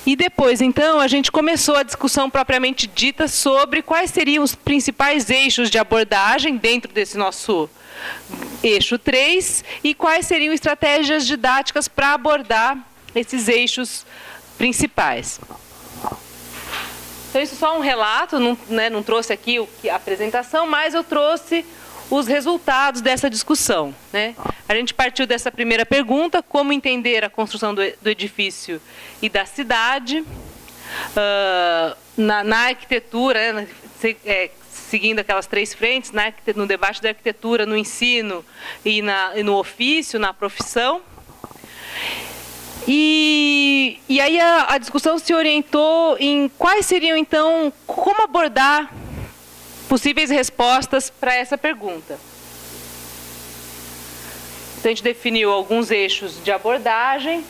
E depois, então, a gente começou a discussão propriamente dita sobre quais seriam os principais eixos de abordagem dentro desse nosso eixo 3 e quais seriam estratégias didáticas para abordar esses eixos principais. Então, isso é só um relato, não trouxe aqui a apresentação, mas eu trouxe os resultados dessa discussão. A gente partiu dessa primeira pergunta, como entender a construção do edifício e da cidade, na arquitetura, seguindo aquelas 3 frentes, no debate da arquitetura, no ensino e no ofício, na profissão. E aí a discussão se orientou em quais seriam, então, como abordar possíveis respostas para essa pergunta. Então, a gente definiu alguns eixos de abordagem.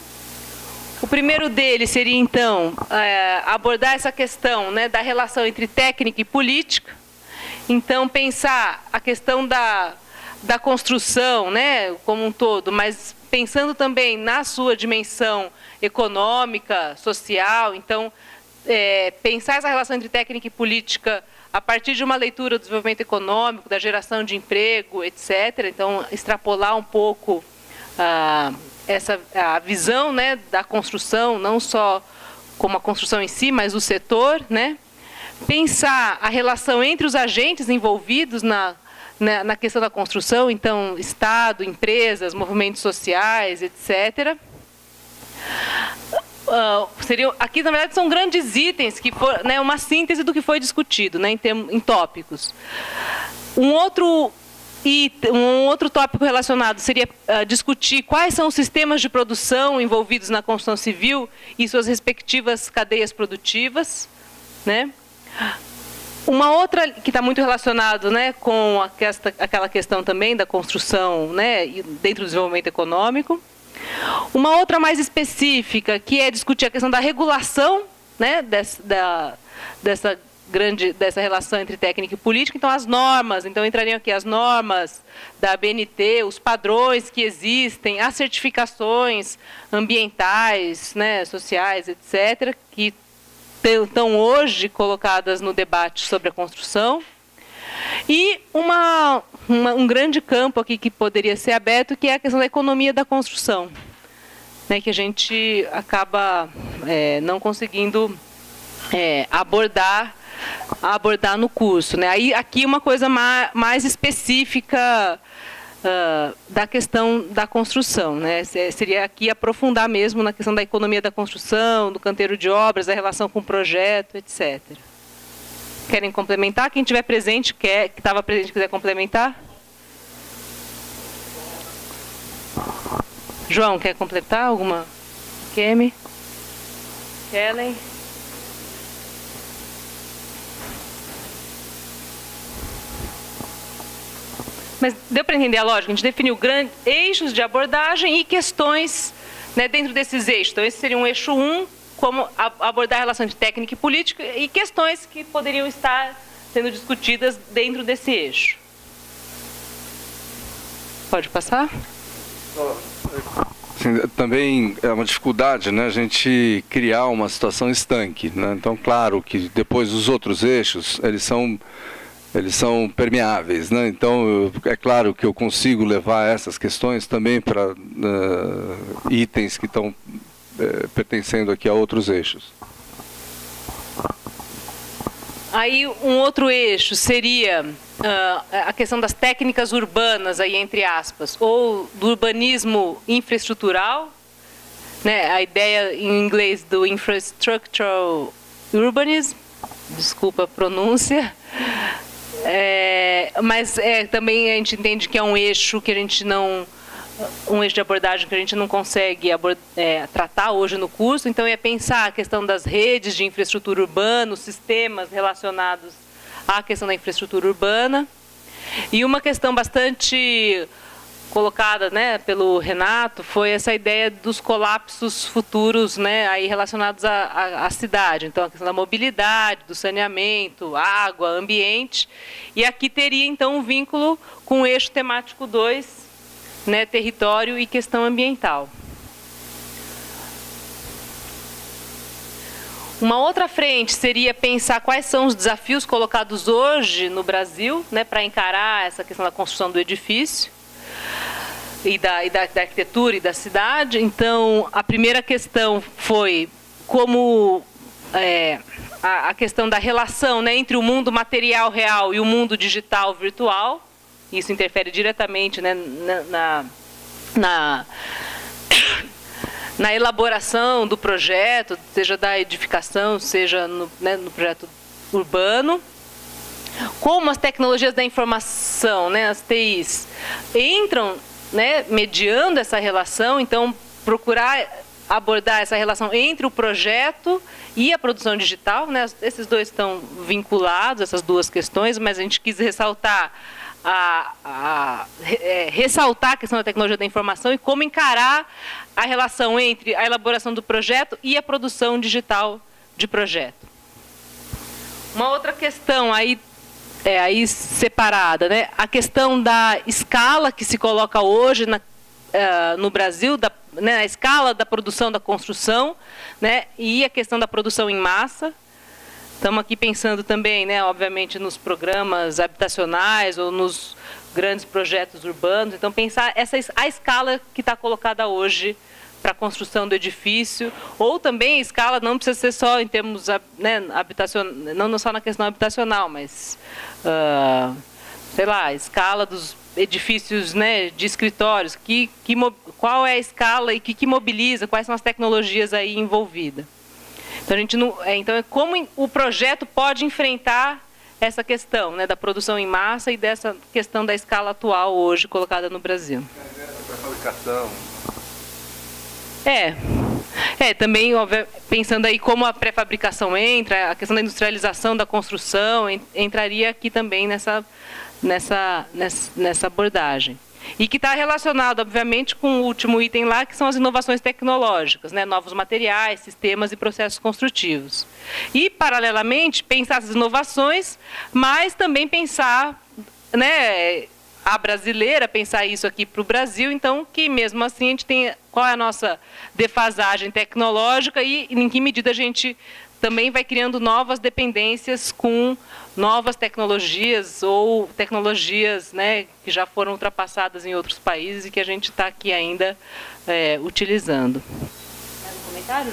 O primeiro deles seria, então, abordar essa questão da relação entre técnica e política. Então, pensar a questão da construção como um todo, mas pensando também na sua dimensão econômica, social. Então, pensar essa relação entre técnica e política a partir de uma leitura do desenvolvimento econômico, da geração de emprego, etc. Então, extrapolar um pouco a visão da construção, não só como a construção em si, mas o setor. Pensar a relação entre os agentes envolvidos na questão da construção, então, Estado, empresas, movimentos sociais, etc. Aqui, na verdade, são grandes itens, que uma síntese do que foi discutido em tópicos. Um outro tópico relacionado seria discutir quais são os sistemas de produção envolvidos na construção civil e suas respectivas cadeias produtivas. Uma outra que está muito relacionado com aquela questão também da construção dentro do desenvolvimento econômico. Uma outra mais específica, que é discutir a questão da regulação dessa relação entre técnica e política. Então, as normas, então entrariam aqui as normas da ABNT, os padrões que existem, as certificações ambientais, sociais, etc., que estão hoje colocadas no debate sobre a construção. E um grande campo aqui que poderia ser aberto, que é a questão da economia da construção, que a gente acaba não conseguindo abordar no curso. Aí, aqui uma coisa mais específica da questão da construção. Seria aqui aprofundar mesmo na questão da economia da construção, do canteiro de obras, da relação com o projeto, etc. Querem complementar? Quem estiver presente, que estava presente, quiser complementar? João, quer completar alguma? Kemi? Kellen? Mas deu para entender a lógica? A gente definiu eixos de abordagem e questões dentro desses eixos. Então, esse seria um eixo 1, como abordar a relação de técnica e política, e questões que poderiam estar sendo discutidas dentro desse eixo. Pode passar? Sim, também é uma dificuldade a gente criar uma situação estanque. Então, claro que depois os outros eixos, eles são permeáveis, Então, é claro que eu consigo levar essas questões também para itens que estão pertencendo aqui a outros eixos. Aí, um outro eixo seria a questão das técnicas urbanas, aí, entre aspas, ou do urbanismo infraestrutural, a ideia em inglês do infrastructural urbanism, desculpa a pronúncia. Mas também a gente entende que é um eixo que a gente não... um eixo de abordagem que a gente não consegue tratar hoje no curso. Então, é pensar a questão das redes de infraestrutura urbana, os sistemas relacionados à questão da infraestrutura urbana. E uma questão bastante colocada pelo Renato foi essa ideia dos colapsos futuros aí relacionados à cidade. Então, a questão da mobilidade, do saneamento, água, ambiente. E aqui teria, então, um vínculo com o eixo temático 2, território e questão ambiental. Uma outra frente seria pensar quais são os desafios colocados hoje no Brasil, né, para encarar essa questão da construção do edifício e da arquitetura e da cidade. Então, a primeira questão foi como a questão da relação, né, entre o mundo material real e o mundo digital virtual. Isso interfere diretamente, né, na elaboração do projeto, seja da edificação, seja no projeto urbano. Como as tecnologias da informação, né, as TIs, entram, né, mediando essa relação, então procurar abordar essa relação entre o projeto e a produção digital, né, esses dois estão vinculados, essas duas questões, mas a gente quis ressaltar ressaltar a questão da tecnologia da informação e como encarar a relação entre a elaboração do projeto e a produção digital de projeto. Uma outra questão aí separada, né? A questão da escala que se coloca hoje no Brasil, né, a escala da produção da construção, né, e a questão da produção em massa. Estamos aqui pensando também, né, obviamente, nos programas habitacionais ou nos grandes projetos urbanos. Então, pensar a escala que está colocada hoje para a construção do edifício, ou também a escala não precisa ser só em termos, né, não só na questão habitacional, mas, sei lá, a escala dos edifícios, né, de escritórios, qual é a escala e que mobiliza, quais são as tecnologias aí envolvidas. Então, então é como o projeto pode enfrentar essa questão, né, da produção em massa e dessa questão da escala atual hoje colocada no Brasil. Fabricação. Também pensando aí como a pré-fabricação entra, a questão da industrialização da construção entraria aqui também nessa abordagem. E que está relacionado, obviamente, com o último item lá, que são as inovações tecnológicas, né? Novos materiais, sistemas e processos construtivos. E, paralelamente, pensar essas inovações, mas também pensar, né, a brasileira, pensar isso aqui para o Brasil, então, que mesmo assim a gente tem qual é a nossa defasagem tecnológica e em que medida a gente também vai criando novas dependências com novas tecnologias ou tecnologias, né, que já foram ultrapassadas em outros países e que a gente está aqui ainda utilizando. Mais um comentário,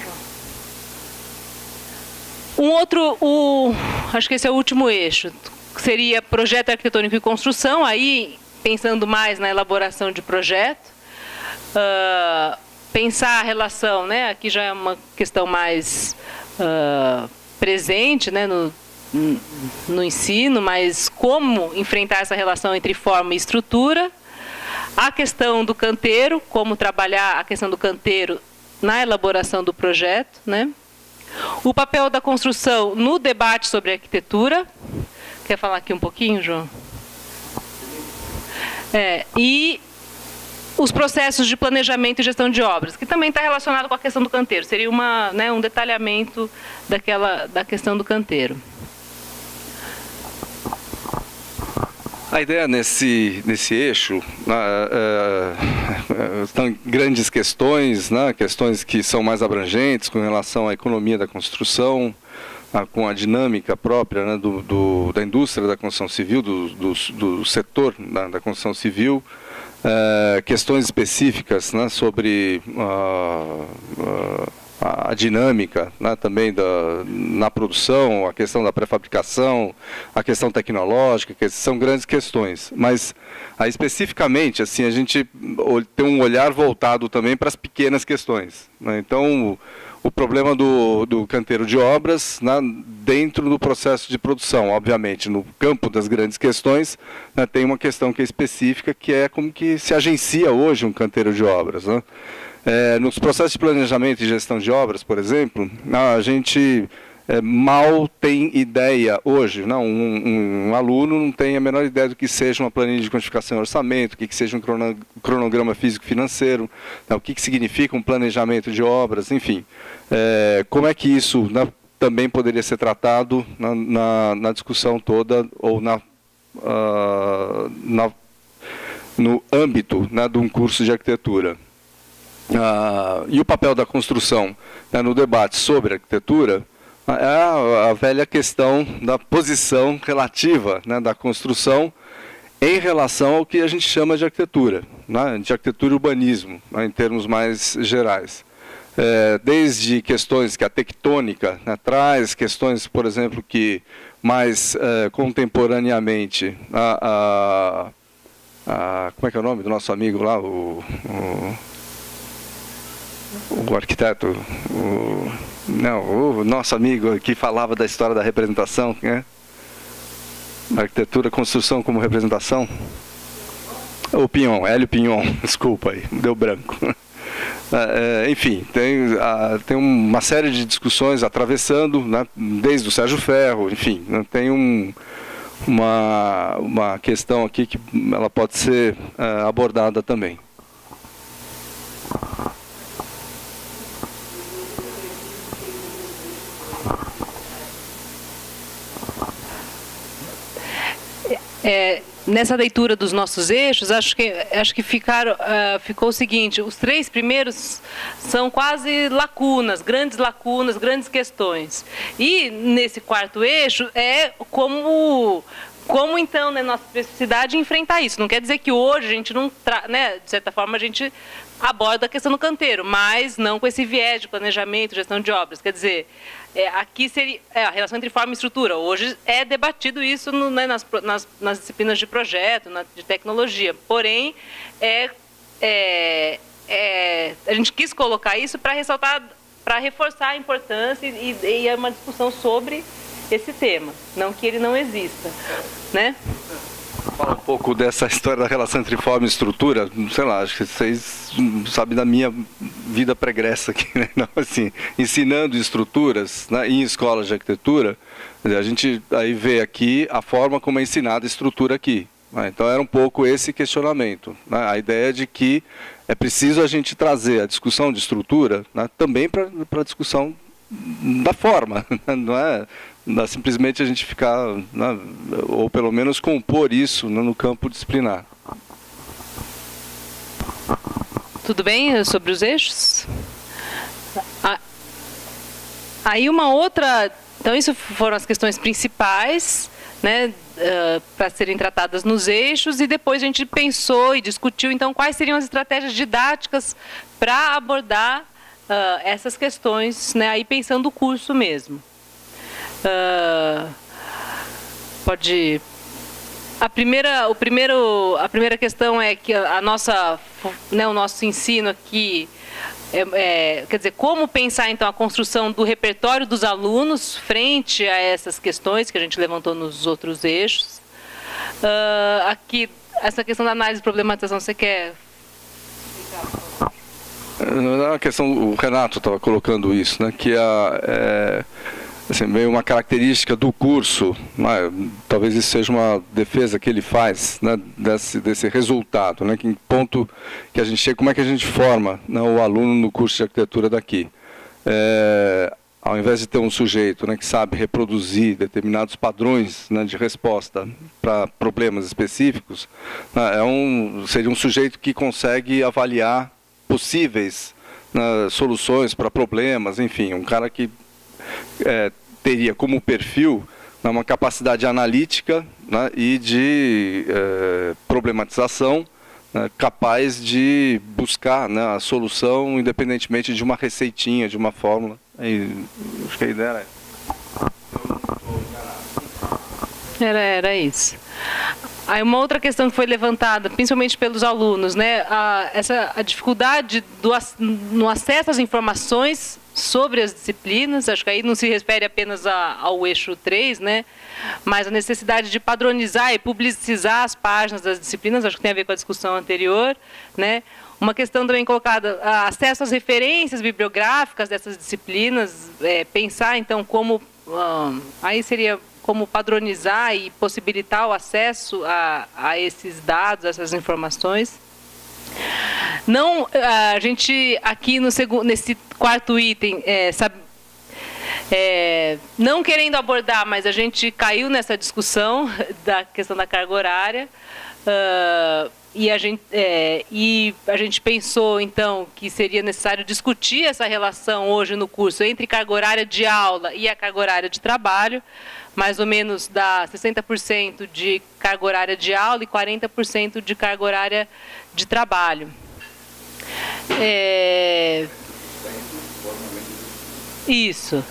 João? Acho que esse é o último eixo, seria projeto arquitetônico e construção, aí pensando mais na elaboração de projeto, pensar a relação, né, aqui já é uma questão mais presente, né, no ensino, mas como enfrentar essa relação entre forma e estrutura, a questão do canteiro, como trabalhar a questão do canteiro na elaboração do projeto, né? O papel da construção no debate sobre arquitetura. Quer falar aqui um pouquinho, João? E os processos de planejamento e gestão de obras, que também está relacionado com a questão do canteiro. Seria um detalhamento da questão do canteiro. A ideia nesse eixo estão grandes questões, né, questões que são mais abrangentes com relação à economia da construção, com a dinâmica própria, né, da indústria da construção civil, do setor da construção civil, questões específicas, né, sobre a dinâmica, né, também na produção, a questão da pré-fabricação, a questão tecnológica, que são grandes questões. Mas, aí, especificamente, assim, a gente tem um olhar voltado também para as pequenas questões, né? Então, o problema do canteiro de obras, né, dentro do processo de produção, obviamente, no campo das grandes questões, né, tem uma questão que é específica, que é como que se agencia hoje um canteiro de obras, né? Nos processos de planejamento e gestão de obras, por exemplo, a gente mal tem ideia hoje, não, um aluno não tem a menor ideia do que seja uma planilha de quantificação e orçamento, o que seja um cronograma físico-financeiro, o que significa um planejamento de obras, enfim. Como é que isso, né, também poderia ser tratado na discussão toda ou no âmbito, né, de um curso de arquitetura. E o papel da construção, né, no debate sobre arquitetura, É a velha questão da posição relativa, né, da construção em relação ao que a gente chama de arquitetura, né, de arquitetura e urbanismo, né, em termos mais gerais. Desde questões que a tectônica, né, traz, questões, por exemplo, que mais contemporaneamente, como é que é o nome do nosso amigo lá, o arquiteto, o nosso amigo que falava da história da representação, né? Arquitetura, construção como representação. O Pignon, Hélio Pignon, desculpa aí, deu branco. Enfim, tem uma série de discussões atravessando, né, desde o Sérgio Ferro, enfim, né, tem uma questão aqui que ela pode ser abordada também. Nessa leitura dos nossos eixos, acho que ficou o seguinte: os 3 primeiros são quase lacunas, grandes questões. E nesse 4º eixo é como então, né, nossa necessidade de enfrentar isso. Não quer dizer que hoje a gente não, né, de certa forma a gente aborda a questão do canteiro, mas não com esse viés de planejamento, gestão de obras. Quer dizer, aqui seria a relação entre forma e estrutura. Hoje é debatido isso né, nas disciplinas de projeto, de tecnologia. Porém, a gente quis colocar isso para ressaltar, para reforçar a importância e uma discussão sobre esse tema, não que ele não exista, né? Fala um pouco dessa história da relação entre forma e estrutura. Sei lá, acho que vocês sabem da minha vida pregressa aqui, né? Não, assim, ensinando estruturas, né, em escolas de arquitetura, a gente aí vê aqui a forma como é ensinada a estrutura aqui. Né? Então era um pouco esse questionamento, né? A ideia de que é preciso a gente trazer a discussão de estrutura, né, também para a discussão da forma, não é simplesmente a gente ficar, né, ou pelo menos compor isso, né, no campo disciplinar. Tudo bem sobre os eixos? Aí uma outra... Então, isso foram as questões principais, né, para serem tratadas nos eixos, e depois a gente pensou e discutiu, então, quais seriam as estratégias didáticas para abordar essas questões, né, aí pensando o curso mesmo. A primeira questão é que o nosso ensino aqui, quer dizer, como pensar então a construção do repertório dos alunos frente a essas questões que a gente levantou nos outros eixos. Aqui, essa questão da análise e problematização, você quer... A questão, o Renato estava colocando isso, né, que assim, meio uma característica do curso, né, talvez isso seja uma defesa que ele faz, né, desse resultado, né, que em ponto que a gente chega, como é que a gente forma, né, o aluno no curso de arquitetura daqui. Ao invés de ter um sujeito, né, que sabe reproduzir determinados padrões, né, de resposta para problemas específicos, né, seria um sujeito que consegue avaliar possíveis, né, soluções para problemas, enfim, um cara que teria como perfil, né, uma capacidade analítica, né, e de problematização, né, capaz de buscar, né, a solução independentemente de uma receitinha, de uma fórmula. Acho que a ideia era isso. Aí uma outra questão que foi levantada, principalmente pelos alunos, né, a dificuldade no acesso às informações sobre as disciplinas. Acho que aí não se refere apenas ao eixo 3, né, mas a necessidade de padronizar e publicizar as páginas das disciplinas, acho que tem a ver com a discussão anterior, né. Uma questão também colocada, acesso às referências bibliográficas dessas disciplinas, pensar então como, aí seria como padronizar e possibilitar o acesso a esses dados, a essas informações. Não, a gente aqui nesse 4º item, não querendo abordar, mas a gente caiu nessa discussão da questão da carga horária, E a gente pensou, então, que seria necessário discutir essa relação hoje no curso entre carga horária de aula e a carga horária de trabalho. Mais ou menos dá 60% de carga horária de aula e 40% de carga horária de trabalho. Isso.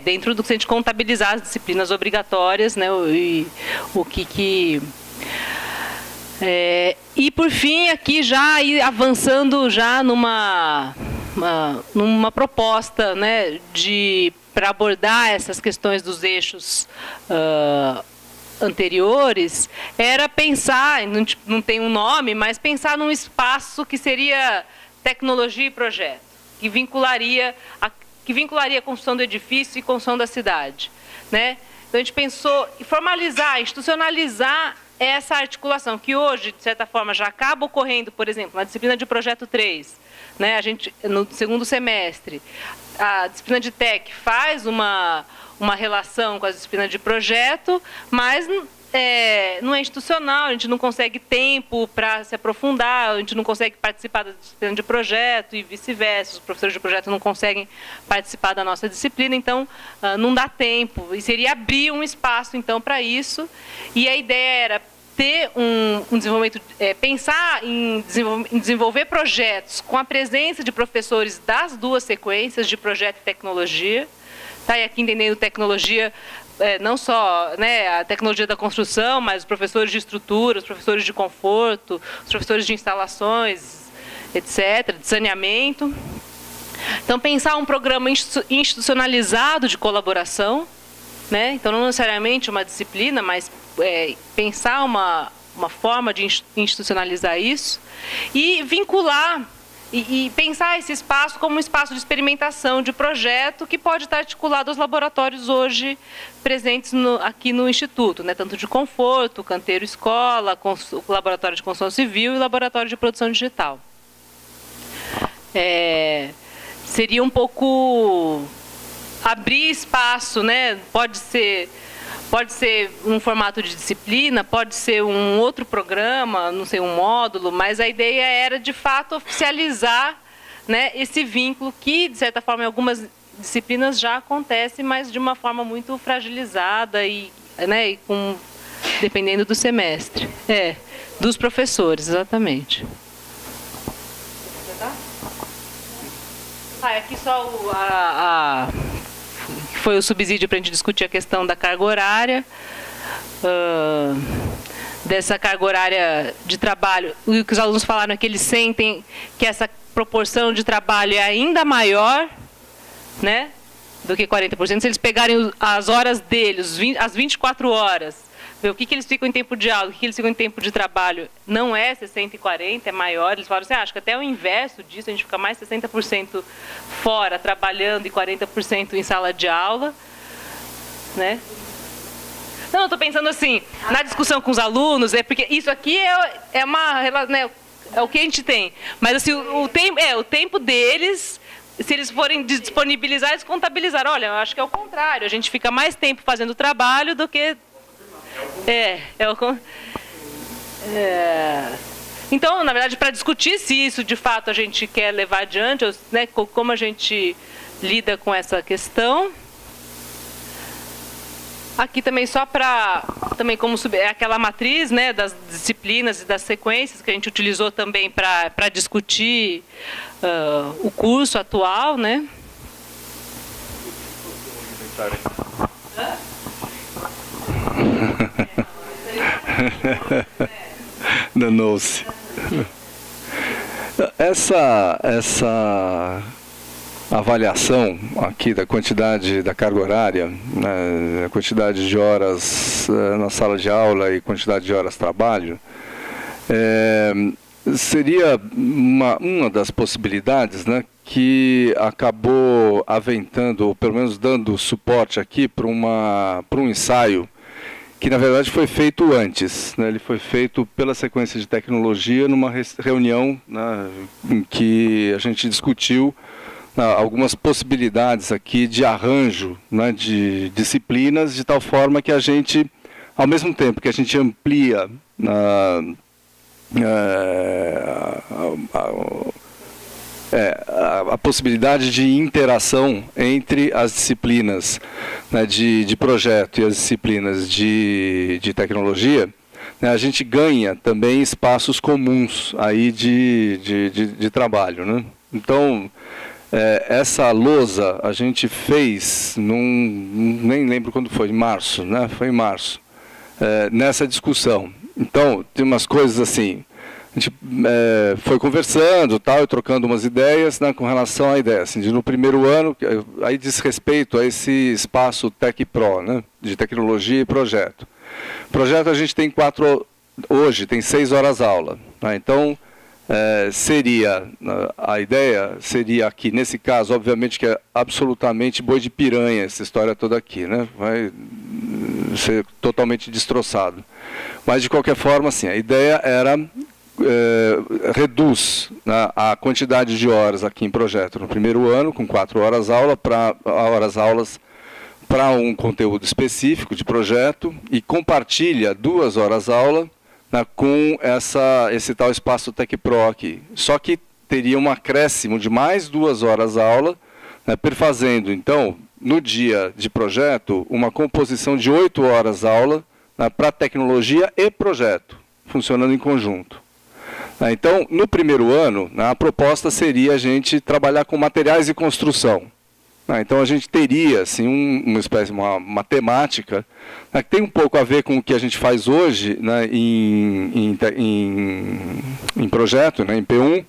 Dentro do que a gente contabilizar as disciplinas obrigatórias, né, e por fim, aqui já avançando já numa proposta, né, para abordar essas questões dos eixos anteriores, era pensar, não tem um nome, mas pensar num espaço que seria tecnologia e projeto, que vincularia a construção do edifício e construção da cidade, né? Então a gente pensou em formalizar, institucionalizar essa articulação, que hoje, de certa forma, já acaba ocorrendo, por exemplo, na disciplina de projeto 3, né? A gente, no segundo semestre, a disciplina de TEC faz uma relação com a disciplina de projeto, mas não é institucional, a gente não consegue tempo para se aprofundar, a gente não consegue participar da disciplina de projeto e vice-versa, os professores de projeto não conseguem participar da nossa disciplina, então não dá tempo, e seria abrir um espaço então para isso, e a ideia era ter um desenvolvimento, pensar em desenvolver projetos com a presença de professores das duas sequências de projeto e tecnologia, tá? E aqui entendendo tecnologia, não só, né, a tecnologia da construção, mas os professores de estrutura, os professores de conforto, os professores de instalações, etc., de saneamento. Então, pensar um programa institucionalizado de colaboração, né? Então, não necessariamente uma disciplina, mas pensar uma forma de institucionalizar isso e vincular e pensar esse espaço como um espaço de experimentação de projeto que pode estar articulado aos laboratórios hoje presentes aqui no Instituto, né? Tanto de conforto, canteiro escola, o laboratório de construção civil e o laboratório de produção digital. Seria um pouco abrir espaço, né? Pode ser um formato de disciplina, pode ser um outro programa, não sei, um módulo, mas a ideia era, de fato, oficializar, né, esse vínculo que, de certa forma, em algumas disciplinas já acontece, mas de uma forma muito fragilizada né, dependendo do semestre. Dos professores, exatamente. Aqui só foi o subsídio para a gente discutir a questão da carga horária, dessa carga horária de trabalho. O que os alunos falaram é que eles sentem que essa proporção de trabalho é ainda maior, né, do que 40%. Se eles pegarem as horas deles, as 24 horas, ver o que eles ficam em tempo de aula, o que eles ficam em tempo de trabalho, não é 60 e 40, é maior. Eles falaram assim, acho que até o inverso disso, a gente fica mais 60% fora, trabalhando, e 40% em sala de aula, né? Não, eu estou pensando assim, na discussão com os alunos, porque isso aqui é uma, né, é o que a gente tem. Mas assim, o tempo deles, se eles forem disponibilizar, eles contabilizar. Olha, eu acho que é o contrário, a gente fica mais tempo fazendo o trabalho do que... Então, na verdade, para discutir se isso de fato a gente quer levar adiante, né, como a gente lida com essa questão. Aqui também só para como aquela matriz, né, das disciplinas e das sequências que a gente utilizou também para discutir o curso atual, né? Danou-se. Essa avaliação aqui da quantidade da carga horária, né, a quantidade de horas na sala de aula e quantidade de horas de trabalho, seria uma das possibilidades, né, que acabou aventando, ou pelo menos dando suporte aqui para um ensaio que na verdade foi feito antes, né? Ele foi feito pela sequência de tecnologia numa reunião, né, em que a gente discutiu algumas possibilidades aqui de arranjo, né, de disciplinas, de tal forma que a gente, ao mesmo tempo que a gente amplia a possibilidade de interação entre as disciplinas, né, de projeto e as disciplinas de tecnologia, né, a gente ganha também espaços comuns aí de trabalho, né? Então, essa lousa a gente fez, nem lembro quando foi, em março, né? Foi em março, nessa discussão. Então, tem umas coisas assim, a gente foi conversando tal, e trocando umas ideias, né, com relação à ideia. Assim, no primeiro ano, aí diz respeito a esse espaço Tec Pro, né, de tecnologia e projeto. Projeto a gente tem hoje tem 6 horas aula. Né, então, a ideia seria aqui, nesse caso, obviamente que é absolutamente boi de piranha essa história toda aqui, né, vai ser totalmente destroçado. Mas, de qualquer forma, assim, a ideia era reduz, né, a quantidade de horas aqui em projeto no primeiro ano, com 4 horas aulas para um conteúdo específico de projeto, e compartilha 2 horas aula, né, com esse tal espaço Tec Pro aqui. Só que teria um acréscimo de mais 2 horas aula, né, perfazendo, então, no dia de projeto, uma composição de 8 horas aula, né, para tecnologia e projeto, funcionando em conjunto. Então, no primeiro ano, a proposta seria a gente trabalhar com materiais de construção. Então, a gente teria assim, uma temática, né, que tem um pouco a ver com o que a gente faz hoje, né, em projeto, né, em P1,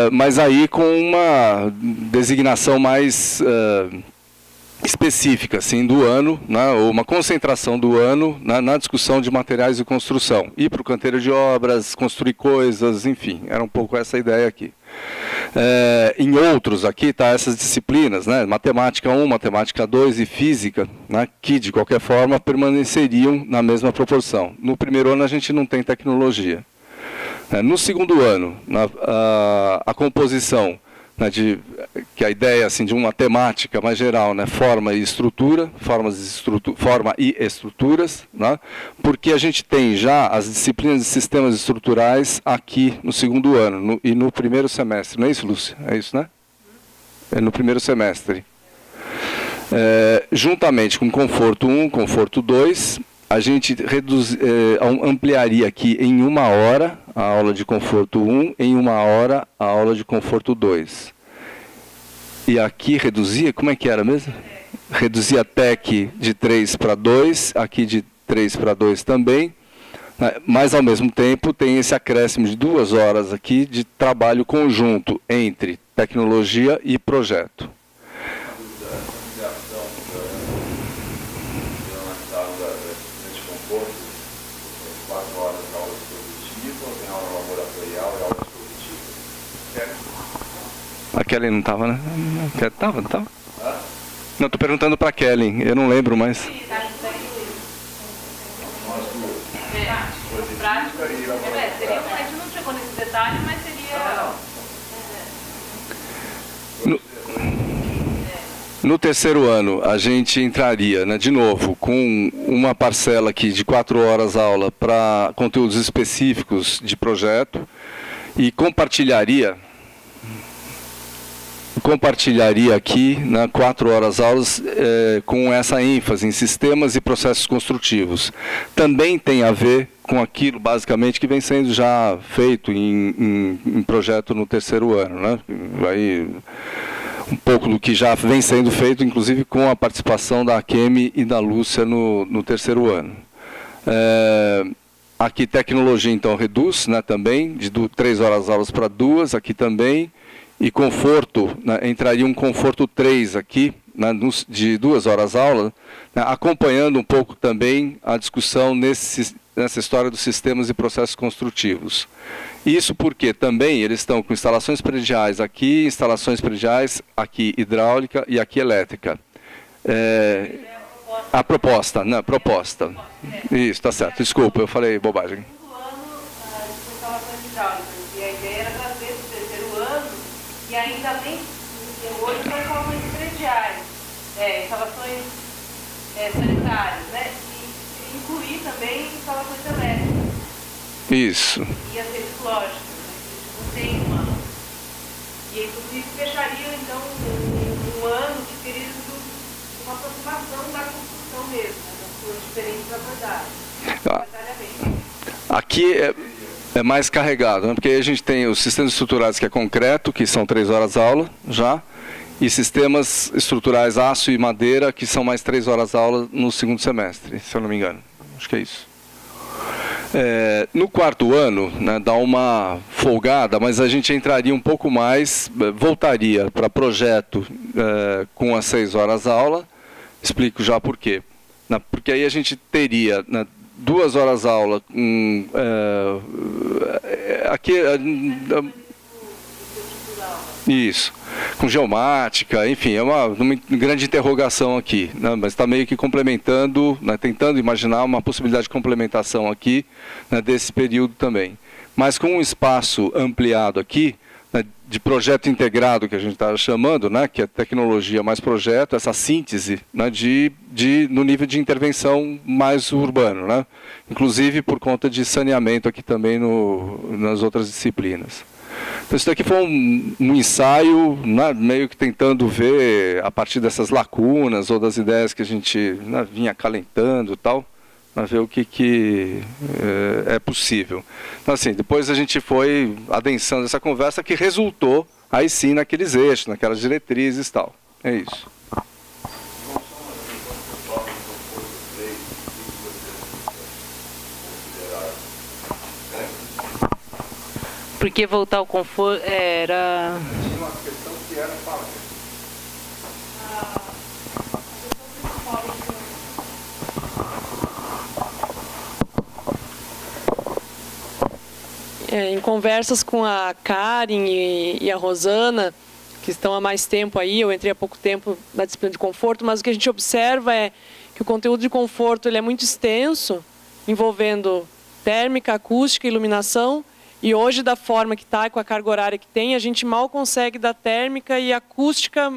mas aí com uma designação mais específica assim, do ano, né, ou uma concentração do ano na discussão de materiais de construção. Ir para o canteiro de obras, construir coisas, enfim, era um pouco essa ideia aqui. Em outros aqui, tá, essas disciplinas, né, matemática 1, matemática 2 e física, né, que de qualquer forma permaneceriam na mesma proporção. No primeiro ano a gente não tem tecnologia. No segundo ano, a composição, né, que a ideia assim, de uma temática mais geral, né, forma e estrutura, forma e estruturas, né, porque a gente tem já as disciplinas de sistemas estruturais aqui no segundo ano e no primeiro semestre, não é isso, Lúcia? É isso, né? É no primeiro semestre. Juntamente com conforto 1, conforto 2, a gente ampliaria aqui em 1 hora a aula de conforto 1, em 1 hora a aula de conforto 2. E aqui reduzia, como é que era mesmo? Reduzia a TEC de 3 para 2, aqui de 3 para 2 também, mas ao mesmo tempo tem esse acréscimo de 2 horas aqui de trabalho conjunto entre tecnologia e projeto. A Kelly não estava, né? Estava, não estava? Não, estou perguntando para a Kelly, eu não lembro mais. Seria a gente não chegou nesse detalhe, mas seria... No terceiro ano, a gente entraria, né, de novo, com uma parcela aqui de 4 horas aula para conteúdos específicos de projeto e compartilharia aqui, né, 4 horas aulas com essa ênfase em sistemas e processos construtivos. Também tem a ver com aquilo, basicamente, que vem sendo já feito em projeto no terceiro ano, né? Aí, um pouco do que já vem sendo feito, inclusive com a participação da Kemi e da Lúcia no terceiro ano. Aqui tecnologia, então, reduz, né, também, de 3 horas aulas para 2, aqui também. E conforto, né, entraria um conforto 3 aqui, né, de 2 horas aula, né, acompanhando um pouco também a discussão nessa história dos sistemas e processos construtivos. Isso porque também eles estão com instalações prediais aqui, hidráulica e aqui elétrica. A proposta, né, proposta. Isso, está certo, desculpa, eu falei bobagem. E ainda além hoje são instalações prediais, instalações sanitárias, né? E incluir também instalações elétricas. Isso. E as redes lógicas, né? Não tem uma... E aí, inclusive, fechariam, então, um ano que teria sido uma aproximação da construção mesmo, né? Das suas diferentes abordagens. Aqui é mais carregado, né? Porque aí a gente tem os sistemas estruturais, que é concreto, que são 3 horas aula já, e sistemas estruturais aço e madeira, que são mais 3 horas aula no segundo semestre, se eu não me engano. Acho que é isso. No quarto ano, né, dá uma folgada, mas a gente entraria um pouco mais, voltaria para projeto com as 6 horas aula. Explico já por quê. Porque aí a gente teria 2 horas aula aqui isso, com geomática, enfim, é uma grande interrogação aqui, né, mas está meio que complementando, né, tentando imaginar uma possibilidade de complementação aqui, né, desse período também. Mas com um espaço ampliado aqui, né, de projeto integrado, que a gente está chamando, né, que é tecnologia mais projeto, essa síntese, né, no nível de intervenção mais urbano, né, inclusive por conta de saneamento aqui também nas outras disciplinas. Então, isso daqui foi um ensaio, né, meio que tentando ver, a partir dessas lacunas ou das ideias que a gente, né, vinha acalentando e tal, para ver o que é possível. Então, assim, depois a gente foi adensando essa conversa que resultou, aí sim, naqueles eixos, naquelas diretrizes e tal. É isso. Porque voltar ao conforto era... Tinha uma questão que era em conversas com a Karen e a Rosana, que estão há mais tempo aí, eu entrei há pouco tempo na disciplina de conforto, mas o que a gente observa é que o conteúdo de conforto ele é muito extenso, envolvendo térmica, acústica, iluminação. E hoje, da forma que está, com a carga horária que tem, a gente mal consegue dar térmica e acústica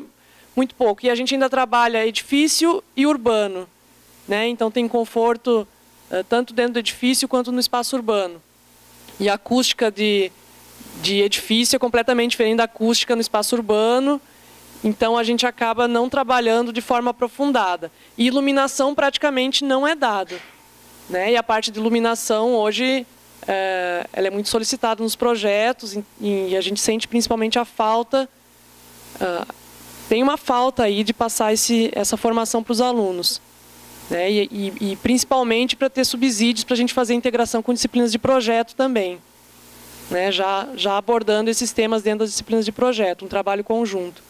muito pouco. E a gente ainda trabalha edifício e urbano, né? Então tem conforto tanto dentro do edifício quanto no espaço urbano. E a acústica de edifício é completamente diferente da acústica no espaço urbano. Então a gente acaba não trabalhando de forma aprofundada. E iluminação praticamente não é dado, né? E a parte de iluminação hoje... ela é muito solicitada nos projetos e a gente sente principalmente a falta, tem uma falta aí de passar essa formação para os alunos, né? E principalmente para ter subsídios para a gente fazer integração com disciplinas de projeto também, né? Já abordando esses temas dentro das disciplinas de projeto, um trabalho conjunto.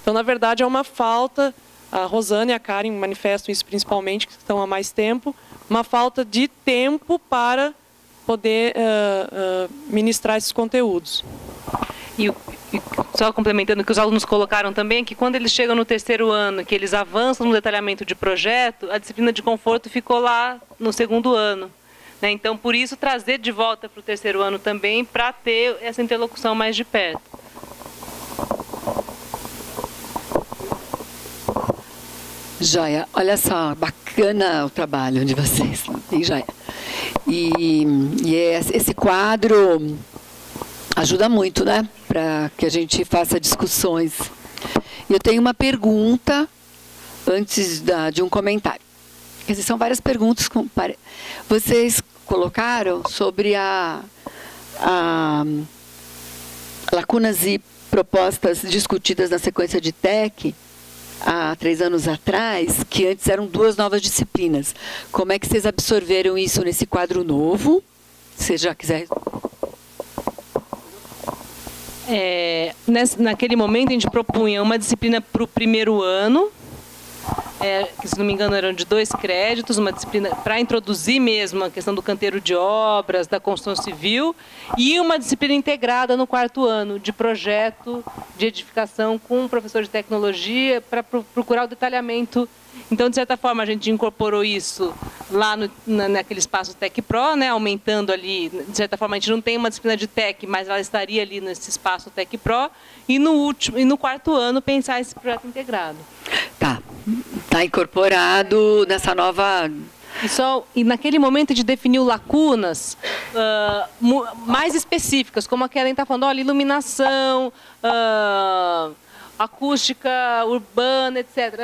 Então, na verdade, é uma falta, a Rosana e a Karen manifestam isso principalmente, que estão há mais tempo, uma falta de tempo para poder ministrar esses conteúdos. E só complementando o que os alunos colocaram também, é que quando eles chegam no terceiro ano, que eles avançam no detalhamento de projeto, a disciplina de conforto ficou lá no segundo ano, né? Então, por isso, trazer de volta para o terceiro ano também, para ter essa interlocução mais de perto. Joia, olha só, bacana o trabalho de vocês, hein, Joia? E esse quadro ajuda muito, né, para que a gente faça discussões. Eu tenho uma pergunta antes de um comentário. Quer dizer, são várias perguntas. Vocês colocaram sobre lacunas e propostas discutidas na sequência de TEC, há 3 anos atrás, que antes eram 2 novas disciplinas. Como é que vocês absorveram isso nesse quadro novo? Se você já quiser... Naquele momento, a gente propunha uma disciplina para o primeiro ano, que, se não me engano, eram de 2 créditos, uma disciplina para introduzir mesmo a questão do canteiro de obras, da construção civil, e uma disciplina integrada no 4º ano, de projeto de edificação com um professor de tecnologia para procurar o detalhamento. Então, de certa forma, a gente incorporou isso lá naquele espaço Tec Pro, né, aumentando ali, de certa forma, a gente não tem uma disciplina de Tec, mas ela estaria ali nesse espaço Tec Pro, e no 4º ano pensar esse projeto integrado. Tá incorporado nessa nova E naquele momento de definir lacunas mais específicas, como a Kellen está falando, olha, iluminação, acústica urbana, etc.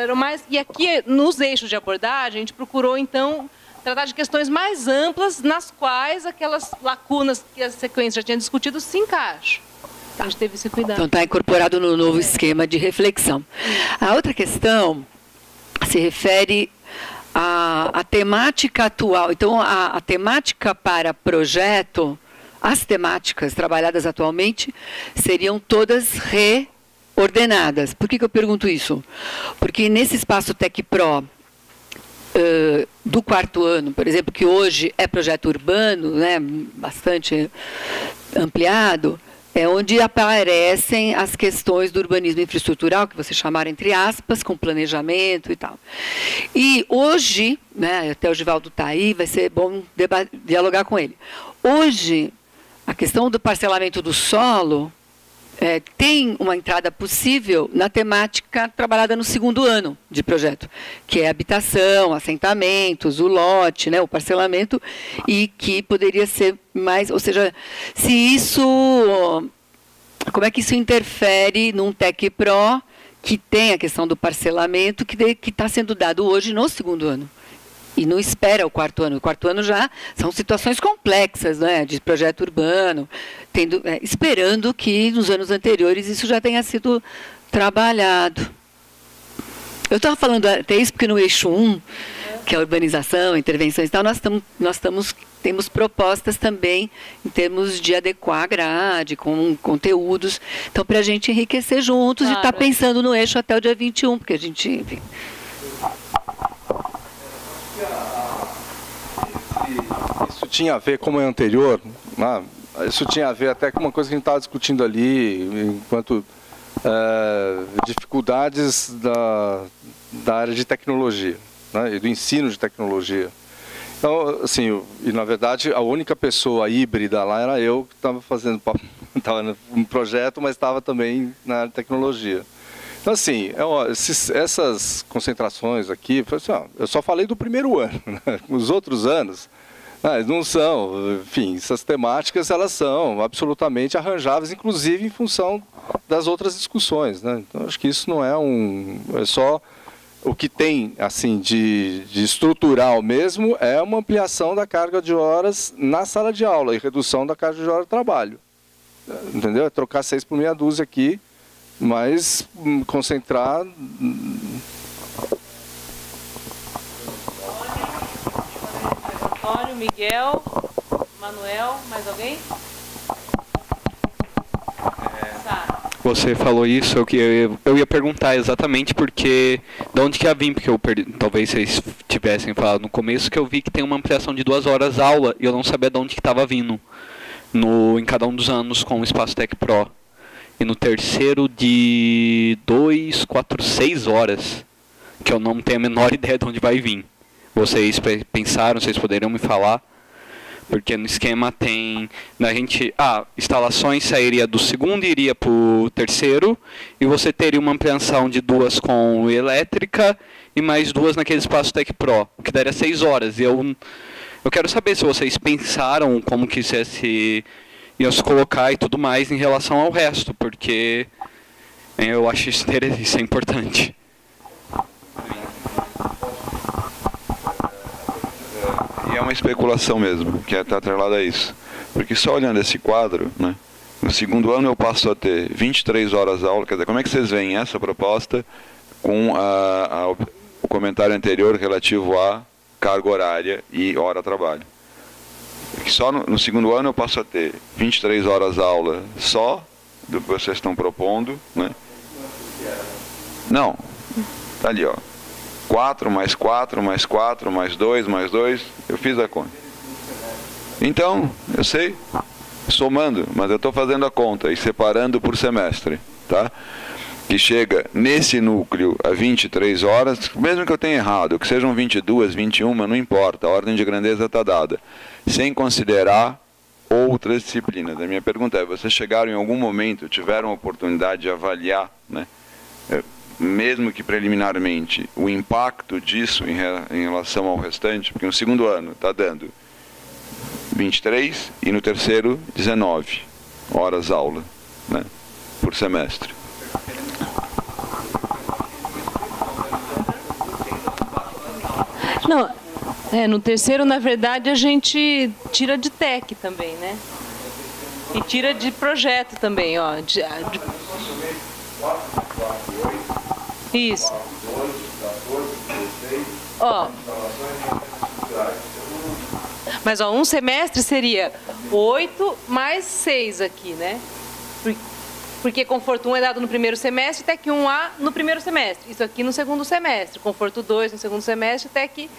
E aqui, nos eixos de abordagem, a gente procurou, então, tratar de questões mais amplas, nas quais aquelas lacunas que a sequência já tinha discutido se encaixam. A gente teve esse cuidado. Então está incorporado no novo esquema de reflexão. A outra questão se refere à temática atual. Então, a temática para projeto, as temáticas trabalhadas atualmente, seriam todas reordenadas. Por que eu pergunto isso? Porque nesse espaço TecPro, do 4º ano, por exemplo, que hoje é projeto urbano, né, bastante ampliado, é onde aparecem as questões do urbanismo infraestrutural, que vocês chamaram entre aspas, com planejamento e tal. E hoje, né, até o Givaldo está aí, vai ser bom dialogar com ele. Hoje, a questão do parcelamento do solo tem uma entrada possível na temática trabalhada no 2º ano de projeto, que é habitação, assentamentos, o lote, né, o parcelamento, e que poderia ser mais, ou seja, se isso, como é que isso interfere num TecPro que tem a questão do parcelamento que está sendo dado hoje no 2º ano. E não espera o 4º ano. O 4º ano já são situações complexas, né, de projeto urbano, esperando que nos anos anteriores isso já tenha sido trabalhado. Eu estava falando até isso porque no eixo 1, que é a urbanização, intervenções e tal, nós temos propostas também em termos de adequar a grade, com conteúdos. Então, para a gente enriquecer juntos e estar pensando no eixo até o dia 21, porque a gente, enfim... Isso tinha a ver, como é anterior, isso tinha a ver até com uma coisa que a gente estava discutindo ali, enquanto dificuldades da área de tecnologia, né, e do ensino de tecnologia. Então, assim, e na verdade a única pessoa híbrida lá era eu, que estava no projeto, mas estava também na área de tecnologia. Então, assim, essas concentrações aqui, eu só falei do 1º ano, né? Os outros anos, não são, enfim, essas temáticas, elas são absolutamente arranjáveis, inclusive em função das outras discussões, né? Então, acho que isso não é só o que tem, assim, de estrutural mesmo, é uma ampliação da carga de horas na sala de aula e redução da carga de hora de trabalho, entendeu? É trocar 6 por meia dúzia aqui, mas concentrar... Antônio, Miguel, Manuel, mais alguém? Você falou isso, eu ia perguntar exatamente porque, de onde que ia vir, porque talvez vocês tivessem falado no começo, que eu vi que tem uma ampliação de 2 horas aula, e eu não sabia de onde que estava vindo, em cada um dos anos com o Espaço TecPro. E no terceiro de 2, 4, 6 horas, que eu não tenho a menor ideia de onde vai vir. Vocês pensaram, vocês poderiam me falar? Porque no esquema tem... instalações sairia do 2º e iria para o 3º, e você teria uma ampliação de 2 com elétrica e mais 2 naquele Espaço TecPro, o que daria 6 horas. E eu quero saber se vocês pensaram como que iam se colocar e tudo mais em relação ao resto, porque eu acho isso é importante. E é uma especulação mesmo, que está atrelada a isso. Porque só olhando esse quadro, né, no 2º ano eu passo a ter 23 horas aula. Quer dizer, como é que vocês veem essa proposta com o comentário anterior relativo à carga horária e hora de trabalho? Porque só no 2º ano eu passo a ter 23 horas aula só do que vocês estão propondo, né? Não, está ali, ó. 4 mais 4 mais 4 mais 2 mais 2, eu fiz a conta. Então, eu sei, somando, mas eu estou fazendo a conta e separando por semestre, tá? Que chega nesse núcleo a 23 horas, mesmo que eu tenha errado, que sejam 22, 21, não importa, a ordem de grandeza está dada, sem considerar outras disciplinas. A minha pergunta é, vocês chegaram em algum momento, tiveram a oportunidade de avaliar, né, mesmo que preliminarmente, o impacto disso em relação ao restante, porque no segundo ano está dando 23 e no terceiro 19 horas aula, né, por semestre. Não, no terceiro, na verdade, a gente tira de TEC também, né? E tira de projeto também, ó. Isso. Ó. Mas, ó, um semestre seria 8 mais 6 aqui, né? Porque Conforto 1 é dado no primeiro semestre, TEC 1A no primeiro semestre. Isso aqui no segundo semestre. Conforto 2 no segundo semestre, TEC...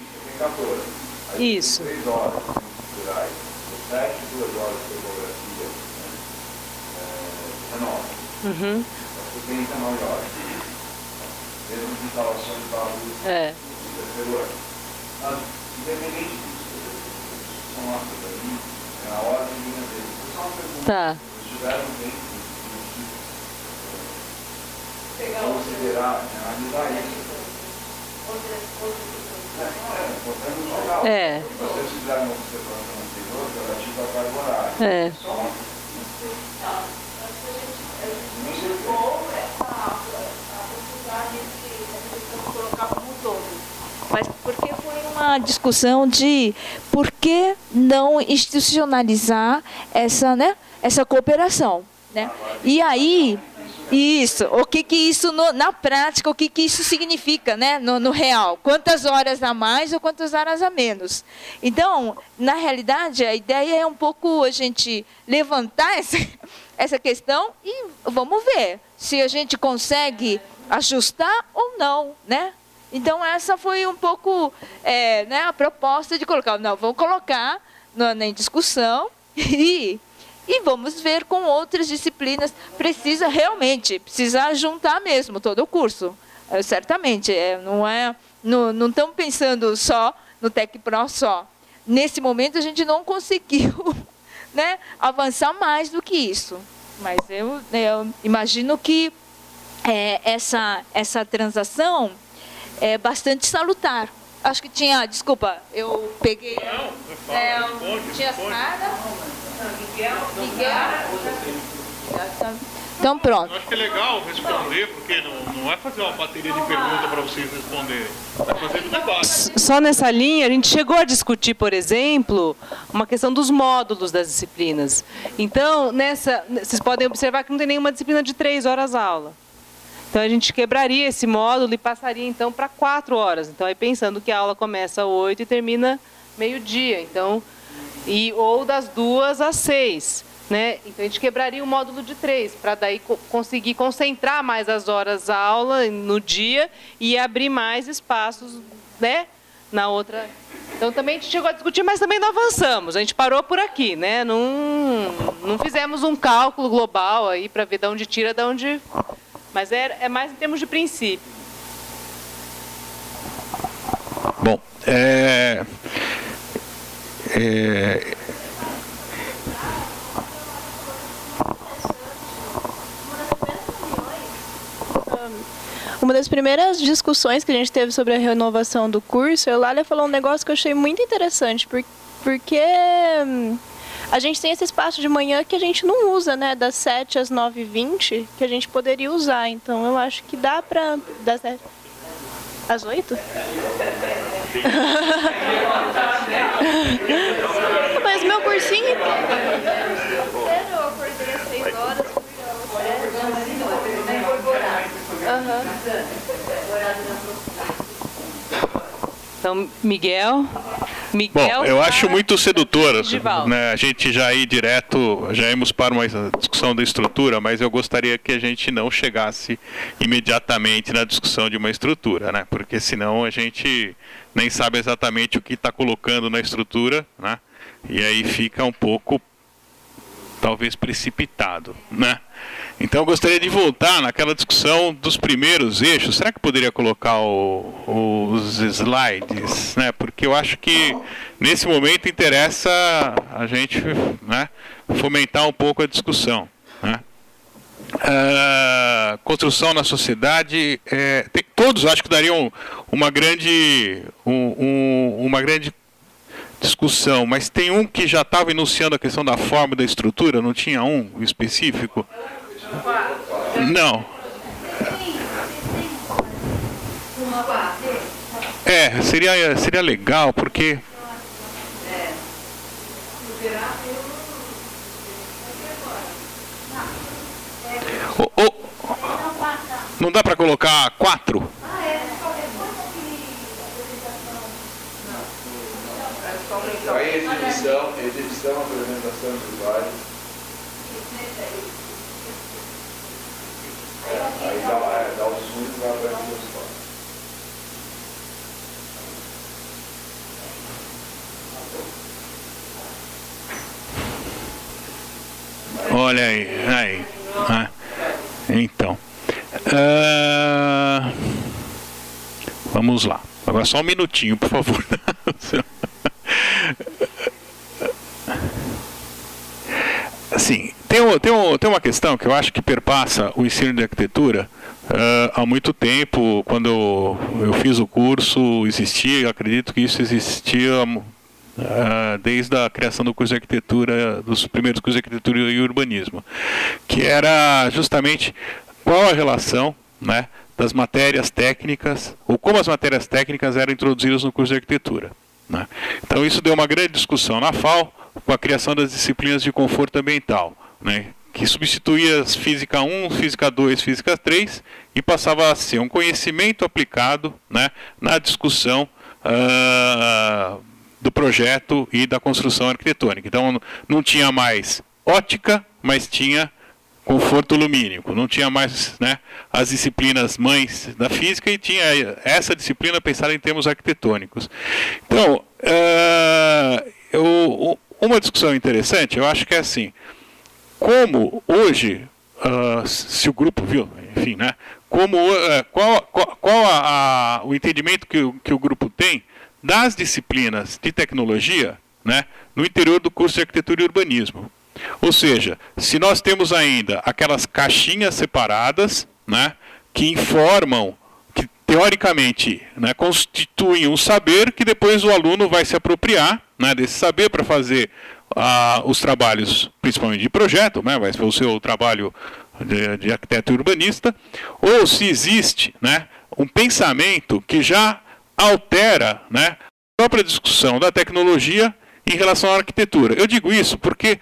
Isso. 3 horas culturais, 7, 2 horas de fotografia, 19. Você tem 19 horas. Mesmo de instalações de barulho do terceiro ano. Mas, independente disso, são lá para mim, é a hora de linha deles. Só uma pergunta. Tá. Eles tiveram tempo de considerar, analisar isso. Vocês fizeram uma observação anterior relativa à carga horária. Mas porque foi uma discussão de por que não institucionalizar essa, né, essa cooperação, né? E aí, isso, o que isso na prática, o que isso significa, né, no real? Quantas horas a mais ou quantas horas a menos? Então, na realidade, a ideia é um pouco a gente levantar essa questão e vamos ver se a gente consegue ajustar ou não, né? Então, essa foi um pouco né, a proposta de colocar. Não, vamos colocar em discussão e vamos ver com outras disciplinas. Precisa juntar mesmo todo o curso. Certamente, não estamos pensando só no TecPro só. Nesse momento, a gente não conseguiu né, avançar mais do que isso. Mas eu imagino que essa transação é bastante salutar. Acho que tinha, desculpa, eu peguei. Tinha Sara, Miguel. Então pronto. Eu acho que é legal responder, porque não é fazer uma bateria de perguntas para vocês responderem. É fazer um debate. Só nessa linha, a gente chegou a discutir, por exemplo, uma questão dos módulos das disciplinas. Então, vocês podem observar que não tem nenhuma disciplina de 3 horas aula. Então, a gente quebraria esse módulo e passaria, então, para 4 horas. Então, aí pensando que a aula começa às 8 e termina meio-dia. Então, ou das 2 às 6. Né? Então, a gente quebraria o módulo de 3, para daí conseguir concentrar mais as horas aula no dia e abrir mais espaços, né, na outra. Então, também a gente chegou a discutir, mas também não avançamos. A gente parou por aqui, né? Não fizemos um cálculo global aí para ver de onde tira, de onde... Mas é mais em termos de princípio. Bom, uma das primeiras discussões que a gente teve sobre a renovação do curso, a Eulália falou um negócio que eu achei muito interessante, porque a gente tem esse espaço de manhã que a gente não usa, né, das 7 às 9h20, que a gente poderia usar. Então, eu acho que dá para... Às 8? Mas meu cursinho... Eu acordei às 6 horas. Então, Miguel... Bom, eu acho muito sedutor, né, a gente já ir direto, já irmos para uma discussão da estrutura, mas eu gostaria que a gente não chegasse imediatamente na discussão de uma estrutura, né, porque senão a gente nem sabe exatamente o que está colocando na estrutura, né, e aí fica um pouco, talvez, precipitado, né. Então eu gostaria de voltar naquela discussão dos primeiros eixos. Será que poderia colocar os slides? Né? Porque eu acho que nesse momento interessa a gente, né, fomentar um pouco a discussão. Né? construção na sociedade, todos acho que dariam uma grande discussão, mas tem um que já estava enunciando a questão da forma e da estrutura, não tinha um específico? Não. Seria legal, porque... Não dá para colocar 4? Aí exibição, apresentação de usuários. Aí dá o zoom e vai para a Olha aí. Então, vamos lá. Agora só um minutinho, por favor. Assim, tem uma questão que eu acho que perpassa o ensino de arquitetura há muito tempo. Quando eu fiz o curso, existia, acredito que isso existia desde a criação do curso de arquitetura, dos primeiros cursos de arquitetura e urbanismo, que era justamente qual a relação, né, das matérias técnicas, ou como as matérias técnicas eram introduzidas no curso de arquitetura, né? Então isso deu uma grande discussão na FAO, com a criação das disciplinas de conforto ambiental, né, que substituía as Física 1, Física 2, Física 3, e passava a ser um conhecimento aplicado, né, na discussão do projeto e da construção arquitetônica. Então não tinha mais ótica, mas tinha conforto lumínico. Não tinha mais, né, as disciplinas mães da física, e tinha essa disciplina pensada em termos arquitetônicos. Então, uma discussão interessante, eu acho que é assim, como hoje, se o grupo viu, enfim, né, como, qual o entendimento que o grupo tem das disciplinas de tecnologia, né, no interior do curso de arquitetura e urbanismo. Ou seja, se nós temos ainda aquelas caixinhas separadas, né, que informam, que teoricamente, né, constituem um saber que depois o aluno vai se apropriar, né, desse saber para fazer os trabalhos, principalmente de projeto, né, vai ser o seu trabalho de arquiteto e urbanista, ou se existe, né, um pensamento que já altera, né, a própria discussão da tecnologia em relação à arquitetura. Eu digo isso porque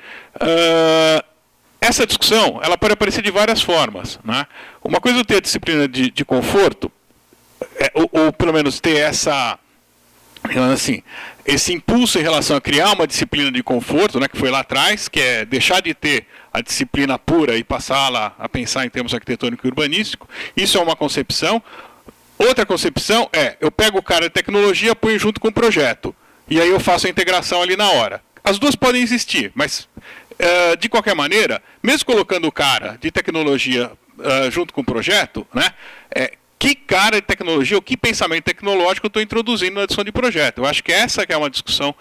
essa discussão ela pode aparecer de várias formas, né? Uma coisa é ter a disciplina de conforto, ou pelo menos ter esse impulso em relação a criar uma disciplina de conforto, né, que foi lá atrás, que é deixar de ter a disciplina pura e passá-la a pensar em termos arquitetônico e urbanístico. Isso é uma concepção. Outra concepção é, eu pego o cara de tecnologia, ponho junto com o projeto, e aí eu faço a integração ali na hora. As duas podem existir, mas, de qualquer maneira, mesmo colocando o cara de tecnologia junto com o projeto, né, que cara de tecnologia, ou que pensamento tecnológico eu estou introduzindo na discussão de projeto? Eu acho que essa que é uma discussão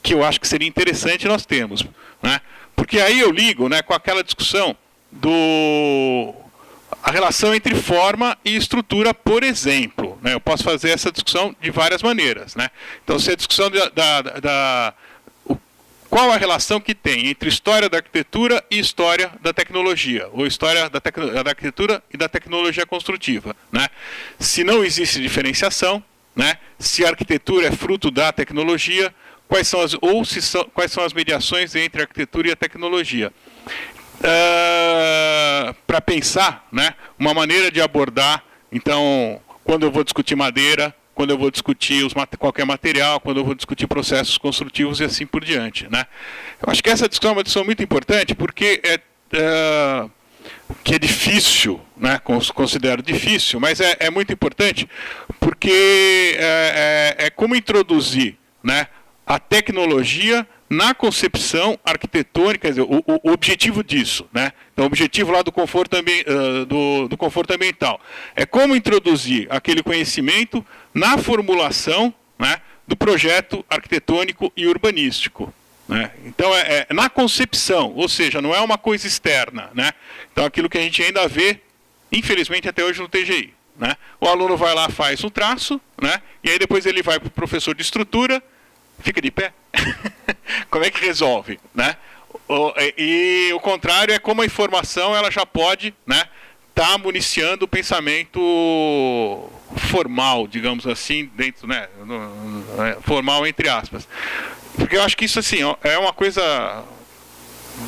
que eu acho que seria interessante nós termos, né? Porque aí eu ligo, né, com aquela discussão a relação entre forma e estrutura, por exemplo, né? Eu posso fazer essa discussão de várias maneiras, né? Então, se a discussão qual a relação que tem entre história da arquitetura e história da tecnologia, ou história da arquitetura e da tecnologia construtiva, né? Se não existe diferenciação, né? Se a arquitetura é fruto da tecnologia, quais são as mediações entre a arquitetura e a tecnologia? Para pensar, né, uma maneira de abordar, então, quando eu vou discutir madeira, quando eu vou discutir qualquer material, quando eu vou discutir processos construtivos e assim por diante, né? Eu acho que essa discussão é uma discussão muito importante, porque que é difícil, né, considero difícil, mas é muito importante, porque é como introduzir, né, a tecnologia na concepção arquitetônica, quer dizer, o objetivo disso, né? Então, o objetivo lá do conforto ambiental é como introduzir aquele conhecimento na formulação, né, do projeto arquitetônico e urbanístico, né? Então, na concepção, ou seja, não é uma coisa externa, né? Então, aquilo que a gente ainda vê, infelizmente, até hoje no TGI, né? O aluno vai lá, faz o traço, né? E aí depois ele vai para o professor de estrutura, fica de pé. Como é que resolve, né? E o contrário é como a informação ela já pode, né, tá municiando o pensamento formal, digamos assim, dentro, né, formal entre aspas. Porque eu acho que isso assim é uma coisa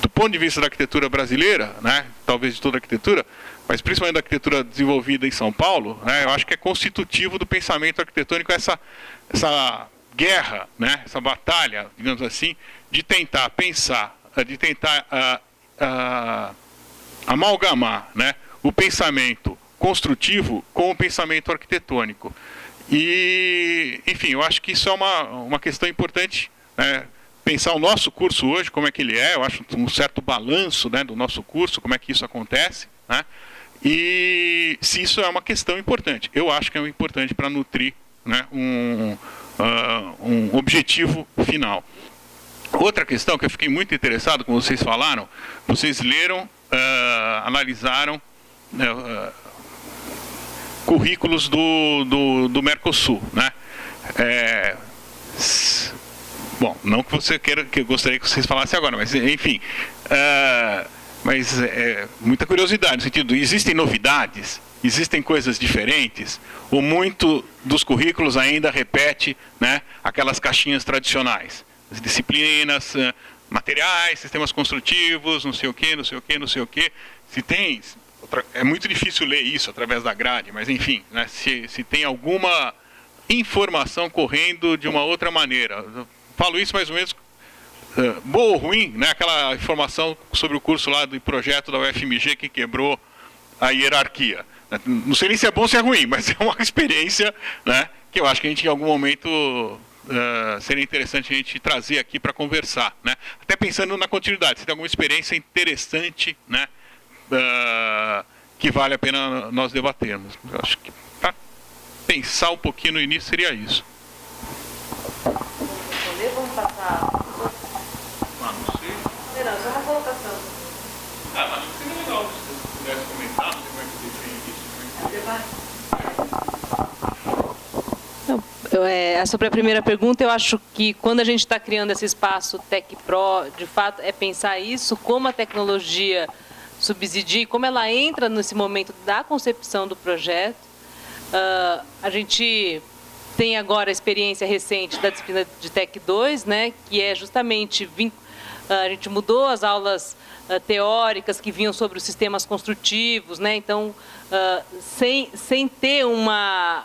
do ponto de vista da arquitetura brasileira, né, talvez de toda a arquitetura, mas principalmente da arquitetura desenvolvida em São Paulo, né, eu acho que é constitutivo do pensamento arquitetônico essa guerra, né, essa batalha, digamos assim, de tentar pensar, de tentar amalgamar, né, o pensamento construtivo com o pensamento arquitetônico. E, enfim, eu acho que isso é uma questão importante, né, pensar o nosso curso hoje, como é que ele é, eu acho um certo balanço, né, do nosso curso, como é que isso acontece, né, e se isso é uma questão importante. Eu acho que é importante para nutrir, né, um objetivo final. Outra questão que eu fiquei muito interessado, como vocês falaram, vocês leram, analisaram currículos do Mercosul, né? Bom, não que você queira, que eu gostaria que vocês falassem agora, mas enfim, mas muita curiosidade no sentido, existem novidades, existem coisas diferentes, ou muito dos currículos ainda repete, né, aquelas caixinhas tradicionais, as disciplinas, materiais, sistemas construtivos, não sei o que, não sei o que, não sei o que. Se tem, é muito difícil ler isso através da grade, mas enfim, né, se tem alguma informação correndo de uma outra maneira. Eu falo isso mais ou menos boa ou ruim, né, aquela informação sobre o curso lá do projeto da UFMG que quebrou a hierarquia. Não sei nem se é bom ou se é ruim, mas é uma experiência, né, que eu acho que a gente em algum momento seria interessante a gente trazer aqui para conversar, né? Até pensando na continuidade, se tem alguma experiência interessante, né, que vale a pena nós debatermos. Eu acho que para pensar um pouquinho no início seria isso. Vamos passar. Não sei. Não, só uma colocação. Mas seria legal se você pudesse comentar, não sei como é que você define isso. Sobre a primeira pergunta, eu acho que quando a gente está criando esse espaço TecPro, de fato, é pensar isso, como a tecnologia subsidia, como ela entra nesse momento da concepção do projeto. A gente tem agora a experiência recente da disciplina de Tec 2, né, que é justamente, a gente mudou as aulas teóricas que vinham sobre os sistemas construtivos, né, então, sem ter uma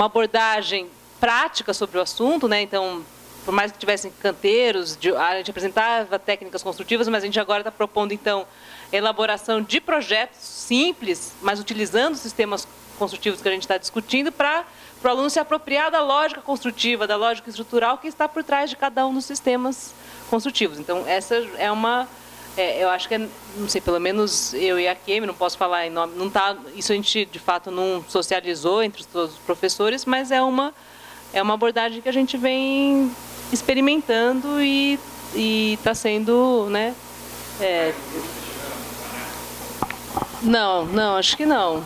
abordagem prática sobre o assunto, né? Então, por mais que tivessem canteiros, a gente apresentava técnicas construtivas, mas a gente agora está propondo, então, elaboração de projetos simples, mas utilizando os sistemas construtivos que a gente está discutindo para o aluno se apropriar da lógica construtiva, da lógica estrutural que está por trás de cada um dos sistemas construtivos. Então, essa é uma... eu acho que, não sei, pelo menos eu e a Kemi, não posso falar em nome, não tá, isso a gente, de fato, não socializou entre todos os professores, mas é uma abordagem que a gente vem experimentando e está sendo, né? Não, acho que não.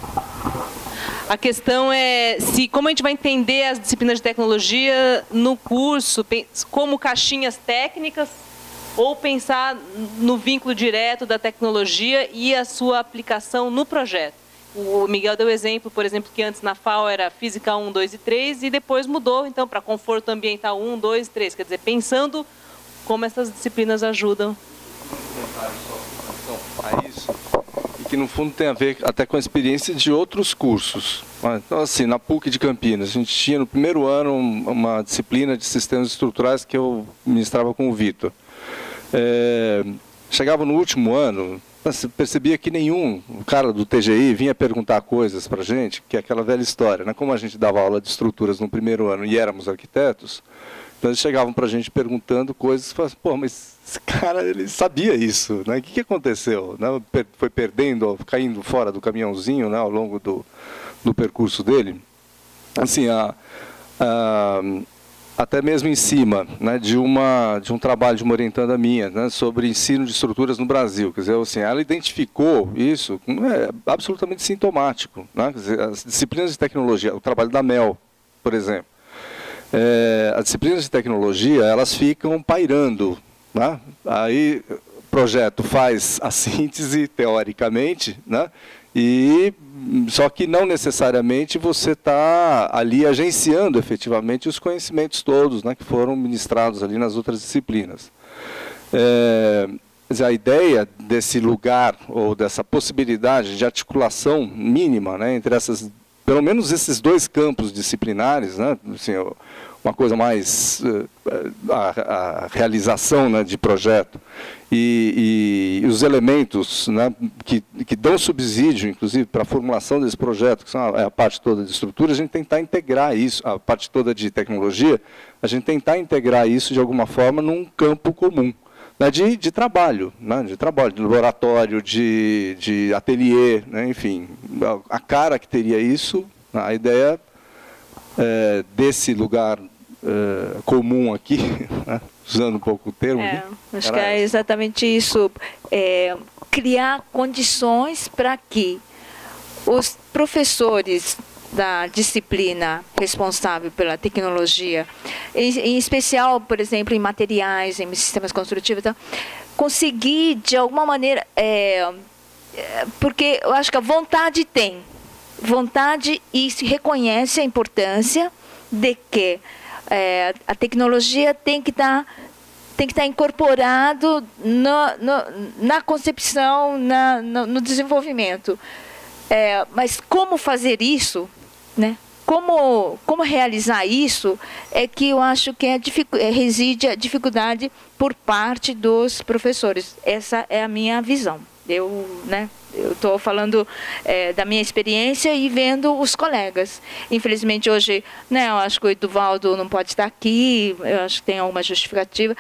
A questão é como a gente vai entender as disciplinas de tecnologia no curso, como caixinhas técnicas, ou pensar no vínculo direto da tecnologia e a sua aplicação no projeto. O Miguel deu exemplo, por exemplo, que antes na FAO era Física 1, 2 e 3, e depois mudou, então, para Conforto Ambiental 1, 2 e 3. Quer dizer, pensando como essas disciplinas ajudam. A isso, e que no fundo tem a ver até com a experiência de outros cursos. Então, assim, na PUC de Campinas, a gente tinha no primeiro ano uma disciplina de sistemas estruturais que eu ministrava com o Vitor. Chegava no último ano, percebia que nenhum cara do TGI vinha perguntar coisas para a gente, que é aquela velha história, né? Como a gente dava aula de estruturas no primeiro ano e éramos arquitetos, então eles chegavam para a gente perguntando coisas, e falavam, pô, mas esse cara, ele sabia isso, né? O que aconteceu? Né? Foi perdendo, caindo fora do caminhãozinho, né? Ao longo do percurso dele. Assim, até mesmo em cima, né, de um trabalho de uma orientanda minha, né, sobre ensino de estruturas no Brasil. Quer dizer, assim, ela identificou isso, absolutamente sintomático, né? Quer dizer, as disciplinas de tecnologia, o trabalho da Mel, por exemplo, as disciplinas de tecnologia, elas ficam pairando, né? Aí o projeto faz a síntese, teoricamente, né? Só que não necessariamente você está ali agenciando efetivamente os conhecimentos todos, né, que foram ministrados ali nas outras disciplinas. A ideia desse lugar, ou dessa possibilidade de articulação mínima, né, entre pelo menos esses dois campos disciplinares, né, assim, uma coisa mais a realização, né, de projeto e os elementos, né, que dão subsídio, inclusive, para a formulação desse projeto, que são a parte toda de estrutura, a gente tentar integrar isso, a parte toda de tecnologia, a gente tentar integrar isso de alguma forma num campo comum, né, de trabalho, né, de laboratório, de ateliê, né, enfim, a cara que teria isso, a ideia desse lugar comum aqui, né, usando um pouco o termo. Acho que é exatamente isso, criar condições para que os professores da disciplina responsável pela tecnologia, em especial, por exemplo, em materiais, em sistemas construtivos, então, conseguir, de alguma maneira, porque eu acho que a vontade e se reconhece a importância de que a tecnologia tem que estar incorporado na concepção, no desenvolvimento. Mas como fazer isso, né? Como realizar isso, é que eu acho que reside a dificuldade por parte dos professores. Essa é a minha visão. Eu estou falando da minha experiência e vendo os colegas. Infelizmente, hoje, né, eu acho que o Eduvaldo não pode estar aqui, eu acho que tem alguma justificativa.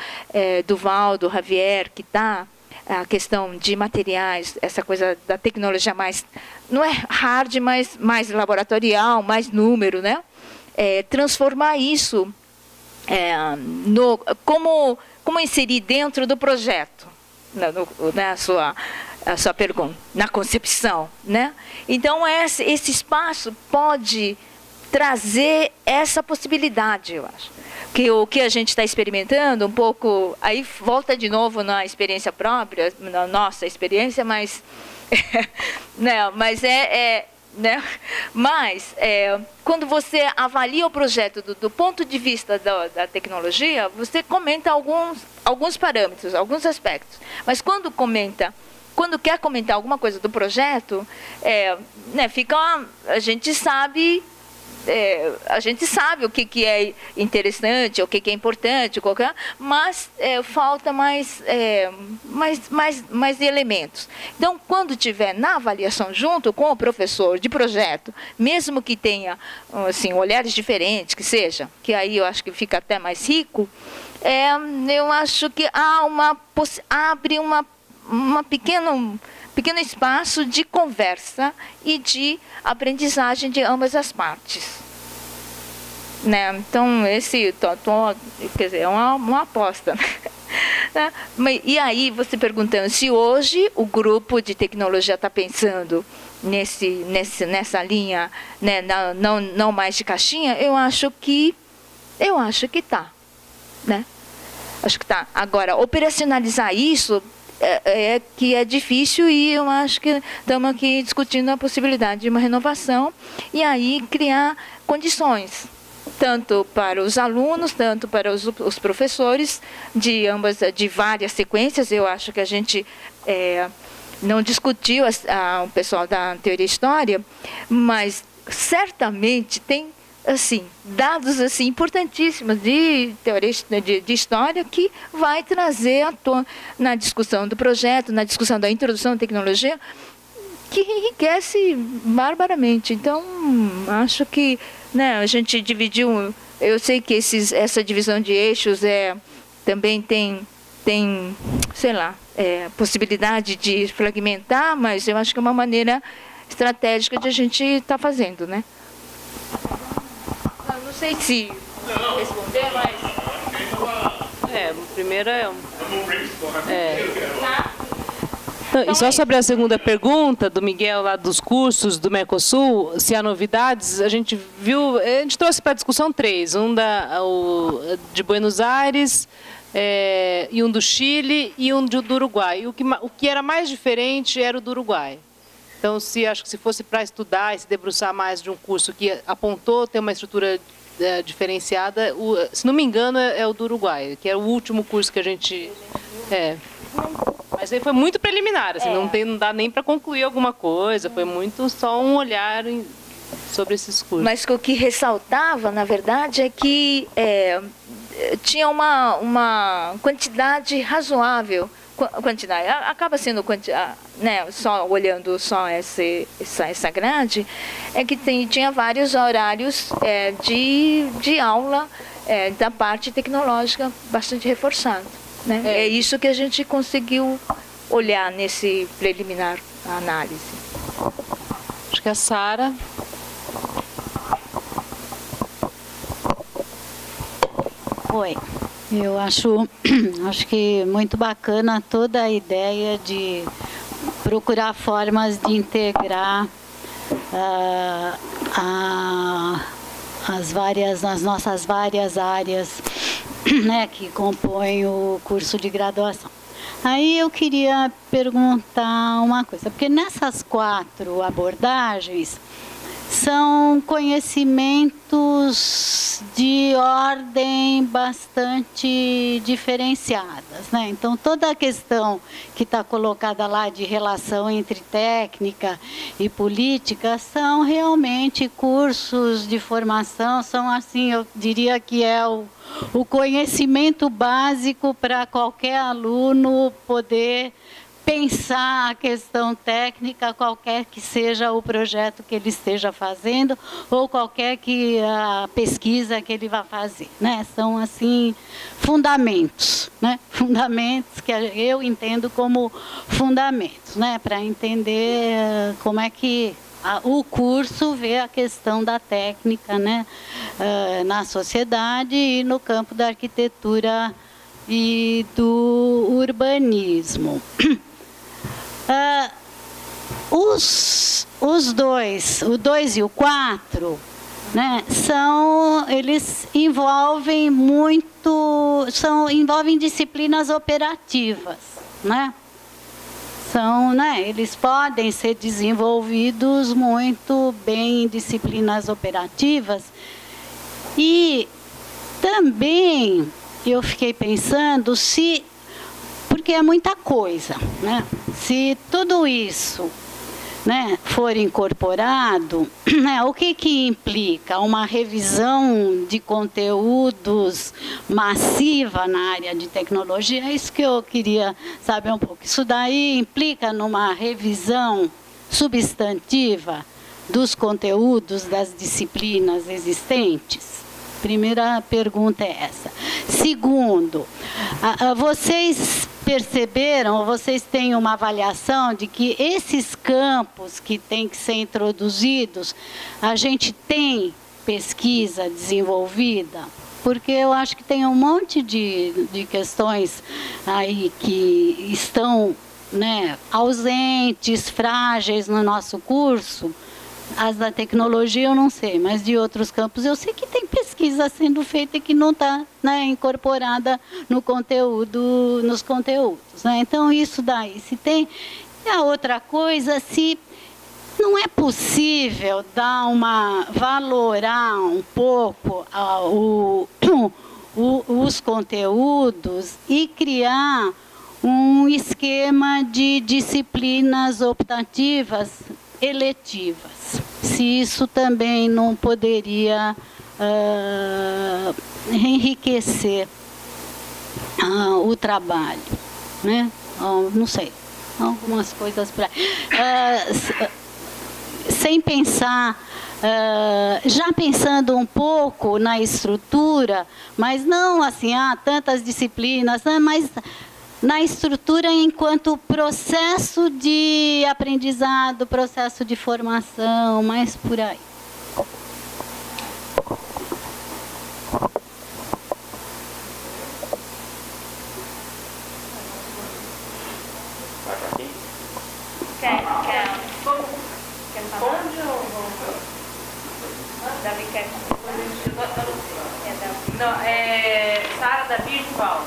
Eduvaldo, Javier, que está, a questão de materiais, essa coisa da tecnologia mais, não é hard, mas mais laboratorial, mais número, né? Transformar isso, como inserir dentro do projeto, a sua pergunta, na concepção, né? Então, esse espaço pode trazer essa possibilidade, eu acho. Que o que a gente está experimentando, um pouco, aí volta de novo na experiência própria, na nossa experiência, mas, né, quando você avalia o projeto do ponto de vista da tecnologia, você comenta alguns parâmetros, alguns aspectos, mas quando quer comentar alguma coisa do projeto, a gente sabe o que é interessante, o que é importante, mas falta mais elementos. Então, quando tiver na avaliação junto com o professor de projeto, mesmo que tenha assim, olhares diferentes, que aí eu acho que fica até mais rico, eu acho que abre um pequeno espaço de conversa e de aprendizagem de ambas as partes, né? Então, quer dizer, é uma aposta, né? E aí, você perguntando se hoje o grupo de tecnologia está pensando nessa linha, né, não mais de caixinha, eu acho que está, né? Acho que está. Agora, operacionalizar isso que é difícil, e eu acho que estamos aqui discutindo a possibilidade de uma renovação e aí criar condições, tanto para os alunos, tanto para os professores, de várias sequências. Eu acho que a gente não discutiu o pessoal da teoria e história, mas certamente tem assim, dados assim, importantíssimos de teoria de história que vai trazer na discussão do projeto, na discussão da introdução à tecnologia, que enriquece barbaramente. Então, acho que, né, a gente dividiu, eu sei que essa divisão de eixos também tem sei lá, possibilidade de fragmentar, mas eu acho que é uma maneira estratégica de a gente estar fazendo, né? Não sei se responder, mas... Primeiro é... E só sobre a segunda pergunta do Miguel lá dos cursos do Mercosul, se há novidades, a gente trouxe para a discussão 3, de Buenos Aires, e um do Chile e um do Uruguai. O que era mais diferente era o do Uruguai. Então, acho que se fosse para estudar e se debruçar mais de um curso que apontou ter uma estrutura diferenciada, se não me engano, é o do Uruguai, que é o último curso que a gente... Mas aí foi muito preliminar, assim, não dá nem para concluir alguma coisa, foi muito só um olhar sobre esses cursos. Mas o que ressaltava, na verdade, é que tinha uma quantidade razoável, acaba sendo né, só olhando só essa grade, é que tinha vários horários de aula da parte tecnológica bastante reforçado. Né? É isso que a gente conseguiu olhar nesse preliminar análise. Acho que a Sara. Oi. Eu acho que muito bacana toda a ideia de procurar formas de integrar as nossas várias áreas, né, que compõem o curso de graduação. Aí eu queria perguntar uma coisa, porque nessas 4 abordagens são conhecimentos de ordem bastante diferenciadas, né? Então, toda a questão que está colocada lá de relação entre técnica e política são realmente cursos de formação, são assim, eu diria que é o conhecimento básico para qualquer aluno poder pensar a questão técnica, qualquer que seja o projeto que ele esteja fazendo ou qualquer que a pesquisa que ele vá fazer, né? São assim fundamentos, né? Fundamentos que eu entendo como fundamentos, né? Para entender como é que o curso vê a questão da técnica, né? Na sociedade e no campo da arquitetura e do urbanismo. Os dois, o 2 e o 4, né, eles envolvem envolvem disciplinas operativas, né? Eles podem ser desenvolvidos muito bem em disciplinas operativas. E também eu fiquei pensando porque é muita coisa, né? Se tudo isso, né, for incorporado, né, o que implica? Uma revisão de conteúdos massiva na área de tecnologia? É isso que eu queria saber um pouco. Isso daí implica numa revisão substantiva dos conteúdos das disciplinas existentes? Primeira pergunta é essa. Segundo, vocês perceberam, vocês têm uma avaliação de que esses campos que têm que ser introduzidos, a gente tem pesquisa desenvolvida? Porque eu acho que tem um monte de questões aí que estão, né, ausentes, frágeis no nosso curso. As da tecnologia eu não sei, mas de outros campos eu sei que tem pesquisa sendo feita que não está, né, incorporada no conteúdo, nos conteúdos, né? Então isso daí, se tem. E a outra coisa, se não é possível valorar um pouco os conteúdos e criar um esquema de disciplinas optativas eletivas. Se isso também não poderia enriquecer o trabalho, né? Não sei, algumas coisas para... sem pensar, já pensando um pouco na estrutura, mas não assim, tantas disciplinas, né? Mas na estrutura enquanto processo de aprendizado, processo de formação, mais por aí. Não, Sara da Virtual.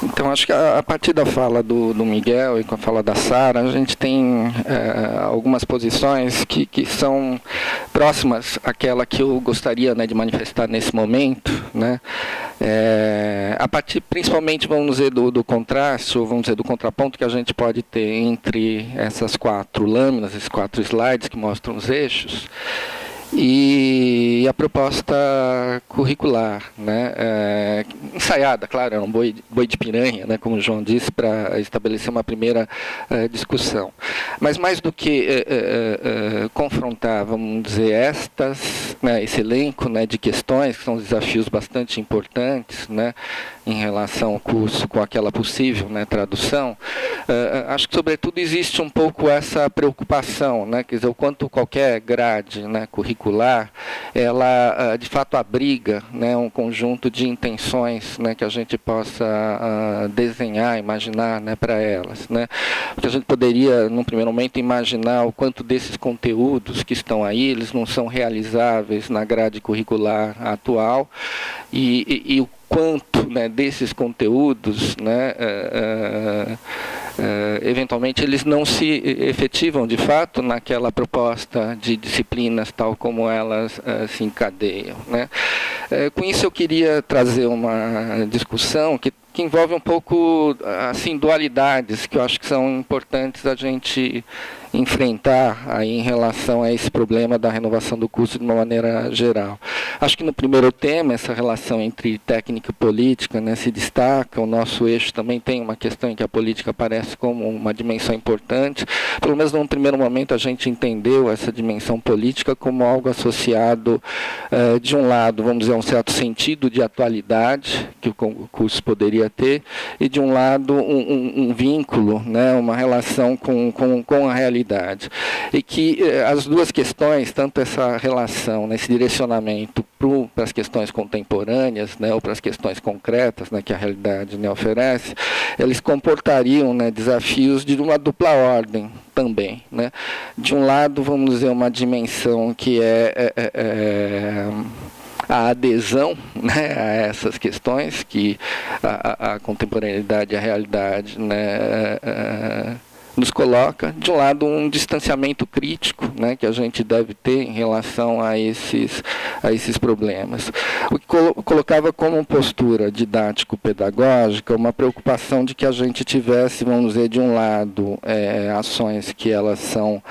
Então, acho que a partir da fala do Miguel e com a fala da Sara, a gente tem algumas posições que são próximas àquela que eu gostaria, né, de manifestar nesse momento, né? A partir, principalmente, vamos dizer, do contraste, ou vamos dizer, do contraponto que a gente pode ter entre essas 4 lâminas, esses 4 slides que mostram os eixos, e a proposta curricular, né, ensaiada, claro, é um boi de piranha, né, como o João disse, para estabelecer uma primeira discussão. Mas mais do que confrontar, vamos dizer, né, esse elenco, né, de questões, que são desafios bastante importantes, né, em relação ao curso com aquela possível, né, tradução, acho que, sobretudo, existe um pouco essa preocupação, né, quer dizer, o quanto qualquer grade, né, curricular, ela, de fato, abriga, né, um conjunto de intenções, né, que a gente possa desenhar, imaginar, né, para elas, né, porque a gente poderia, num primeiro momento, imaginar o quanto desses conteúdos que estão aí, eles não são realizáveis na grade curricular atual, e o quanto, né, desses conteúdos, né, eventualmente eles não se efetivam de fato naquela proposta de disciplinas tal como elas se encadeiam, né. Com isso eu queria trazer uma discussão que envolve um pouco, assim, dualidades que eu acho que são importantes a gente enfrentar aí em relação a esse problema da renovação do curso de uma maneira geral. Acho que no primeiro tema, essa relação entre técnica e política, né, se destaca. O nosso eixo também tem uma questão em que a política aparece como uma dimensão importante. Pelo menos num primeiro momento a gente entendeu essa dimensão política como algo associado, de um lado, vamos dizer, a um certo sentido de atualidade que o curso poderia ter, e de um lado um vínculo, né, uma relação com a realidade. E que as duas questões, tanto essa relação, né, esse direcionamento para as questões contemporâneas, né, ou para as questões concretas, né, que a realidade, né, oferece, eles comportariam, né, desafios de uma dupla ordem também, né. De um lado, vamos dizer, uma dimensão que a adesão, né, a essas questões que a contemporaneidade e a realidade, né, nos coloca, de um lado, um distanciamento crítico, né, que a gente deve ter em relação a esses problemas. O que colocava como postura didático-pedagógica uma preocupação de que a gente tivesse, vamos dizer, de um lado, ações que elas são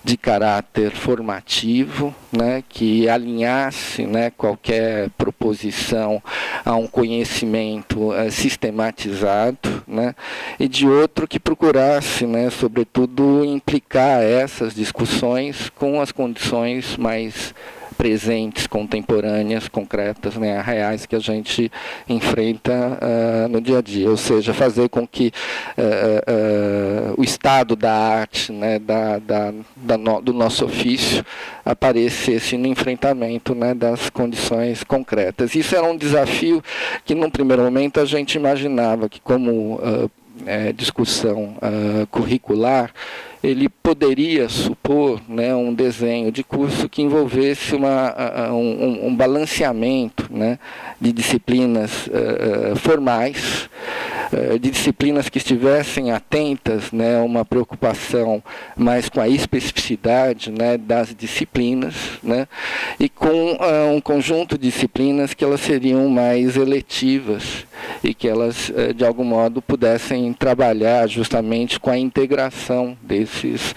de caráter formativo, né, que alinhasse, né, qualquer proposição a um conhecimento sistematizado, né, e de outro que procurasse, né, sobretudo, implicar essas discussões com as condições mais presentes, contemporâneas, concretas, né, reais que a gente enfrenta no dia a dia, ou seja, fazer com que o estado da arte, né, do nosso ofício aparecesse no enfrentamento, né, das condições concretas. Isso era um desafio que, num primeiro momento, a gente imaginava que, como discussão curricular, ele poderia supor, né, um desenho de curso que envolvesse um balanceamento, né, de disciplinas formais, de disciplinas que estivessem atentas, né, a uma preocupação mais com a especificidade, né, das disciplinas, né, e com um conjunto de disciplinas que elas seriam mais eletivas e que elas, de algum modo, pudessem trabalhar justamente com a integração desses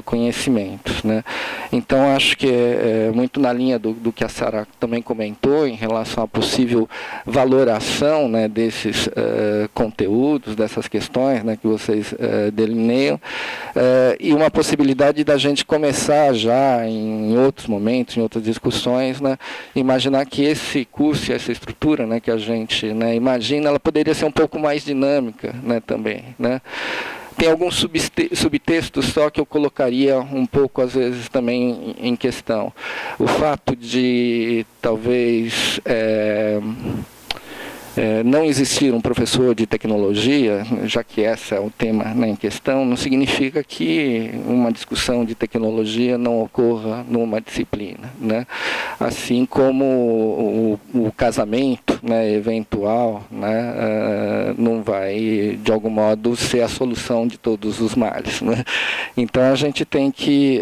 conhecimentos, né. Então, acho que é muito na linha do que a Sara também comentou em relação à possível valoração, né, desses conteúdos, dessas questões, né, que vocês delineiam, e uma possibilidade da gente começar já em outros momentos, em outras discussões, né, imaginar que esse curso, essa estrutura, né, que a gente, né, imagina, ela poderia ser um pouco mais dinâmica, né, também, né. Tem alguns subtextos só que eu colocaria um pouco, às vezes, também em questão. O fato de, talvez, não existir um professor de tecnologia, já que esse é o tema, né, em questão, não significa que uma discussão de tecnologia não ocorra numa disciplina, né? Assim como o casamento, né, eventual, né, não vai, de algum modo, ser a solução de todos os males, né? Então a gente tem que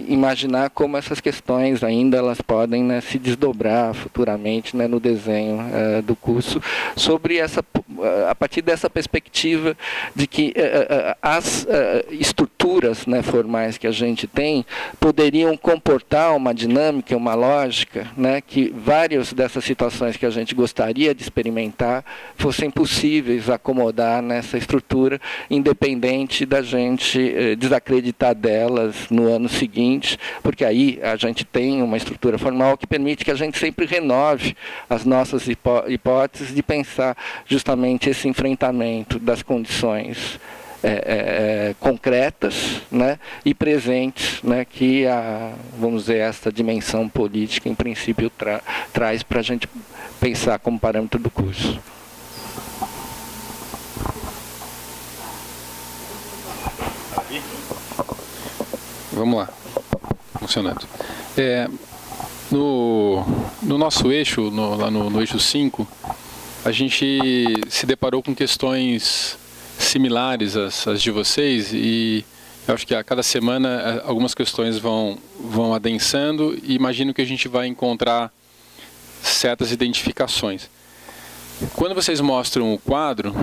imaginar como essas questões ainda elas podem, né, se desdobrar futuramente, né, no desenho do curso, sobre a partir dessa perspectiva de que as estruturas, né, formais que a gente tem poderiam comportar uma dinâmica, uma lógica, né, que várias dessas situações que a gente gostaria de experimentar fossem possíveis acomodar nessa estrutura, independente da gente desacreditar delas no ano seguinte, porque aí a gente tem uma estrutura formal que permite que a gente sempre renove as nossas hipóteses de pensar justamente esse enfrentamento das condições concretas, né, e presentes, né, que vamos dizer, essa dimensão política, em princípio, traz para a gente pensar como parâmetro do curso. Vamos lá, funcionando. No nosso eixo, lá no eixo 5, a gente se deparou com questões similares às de vocês, e eu acho que a cada semana algumas questões vão adensando, e imagino que a gente vai encontrar certas identificações. Quando vocês mostram o quadro,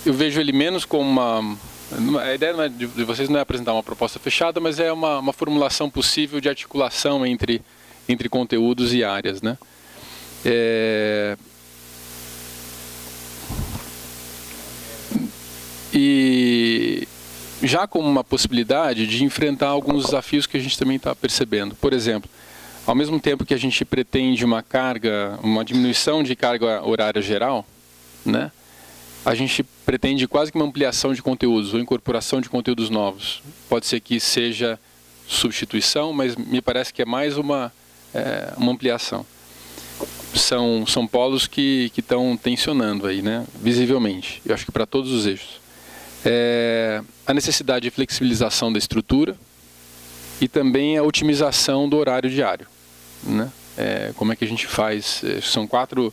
eu vejo ele menos como uma... A ideia de vocês não é apresentar uma proposta fechada, mas é uma formulação possível de articulação entre conteúdos e áreas, né? E já como uma possibilidade de enfrentar alguns desafios que a gente também está percebendo. Por exemplo, ao mesmo tempo que a gente pretende uma diminuição de carga horária geral, né? A gente pretende quase que uma ampliação de conteúdos ou incorporação de conteúdos novos. Pode ser que seja substituição, mas me parece que é mais uma ampliação. São polos que estão tensionando aí, né, visivelmente, eu acho que para todos os eixos. A necessidade de flexibilização da estrutura e também a otimização do horário diário, né? Como é que a gente faz? São quatro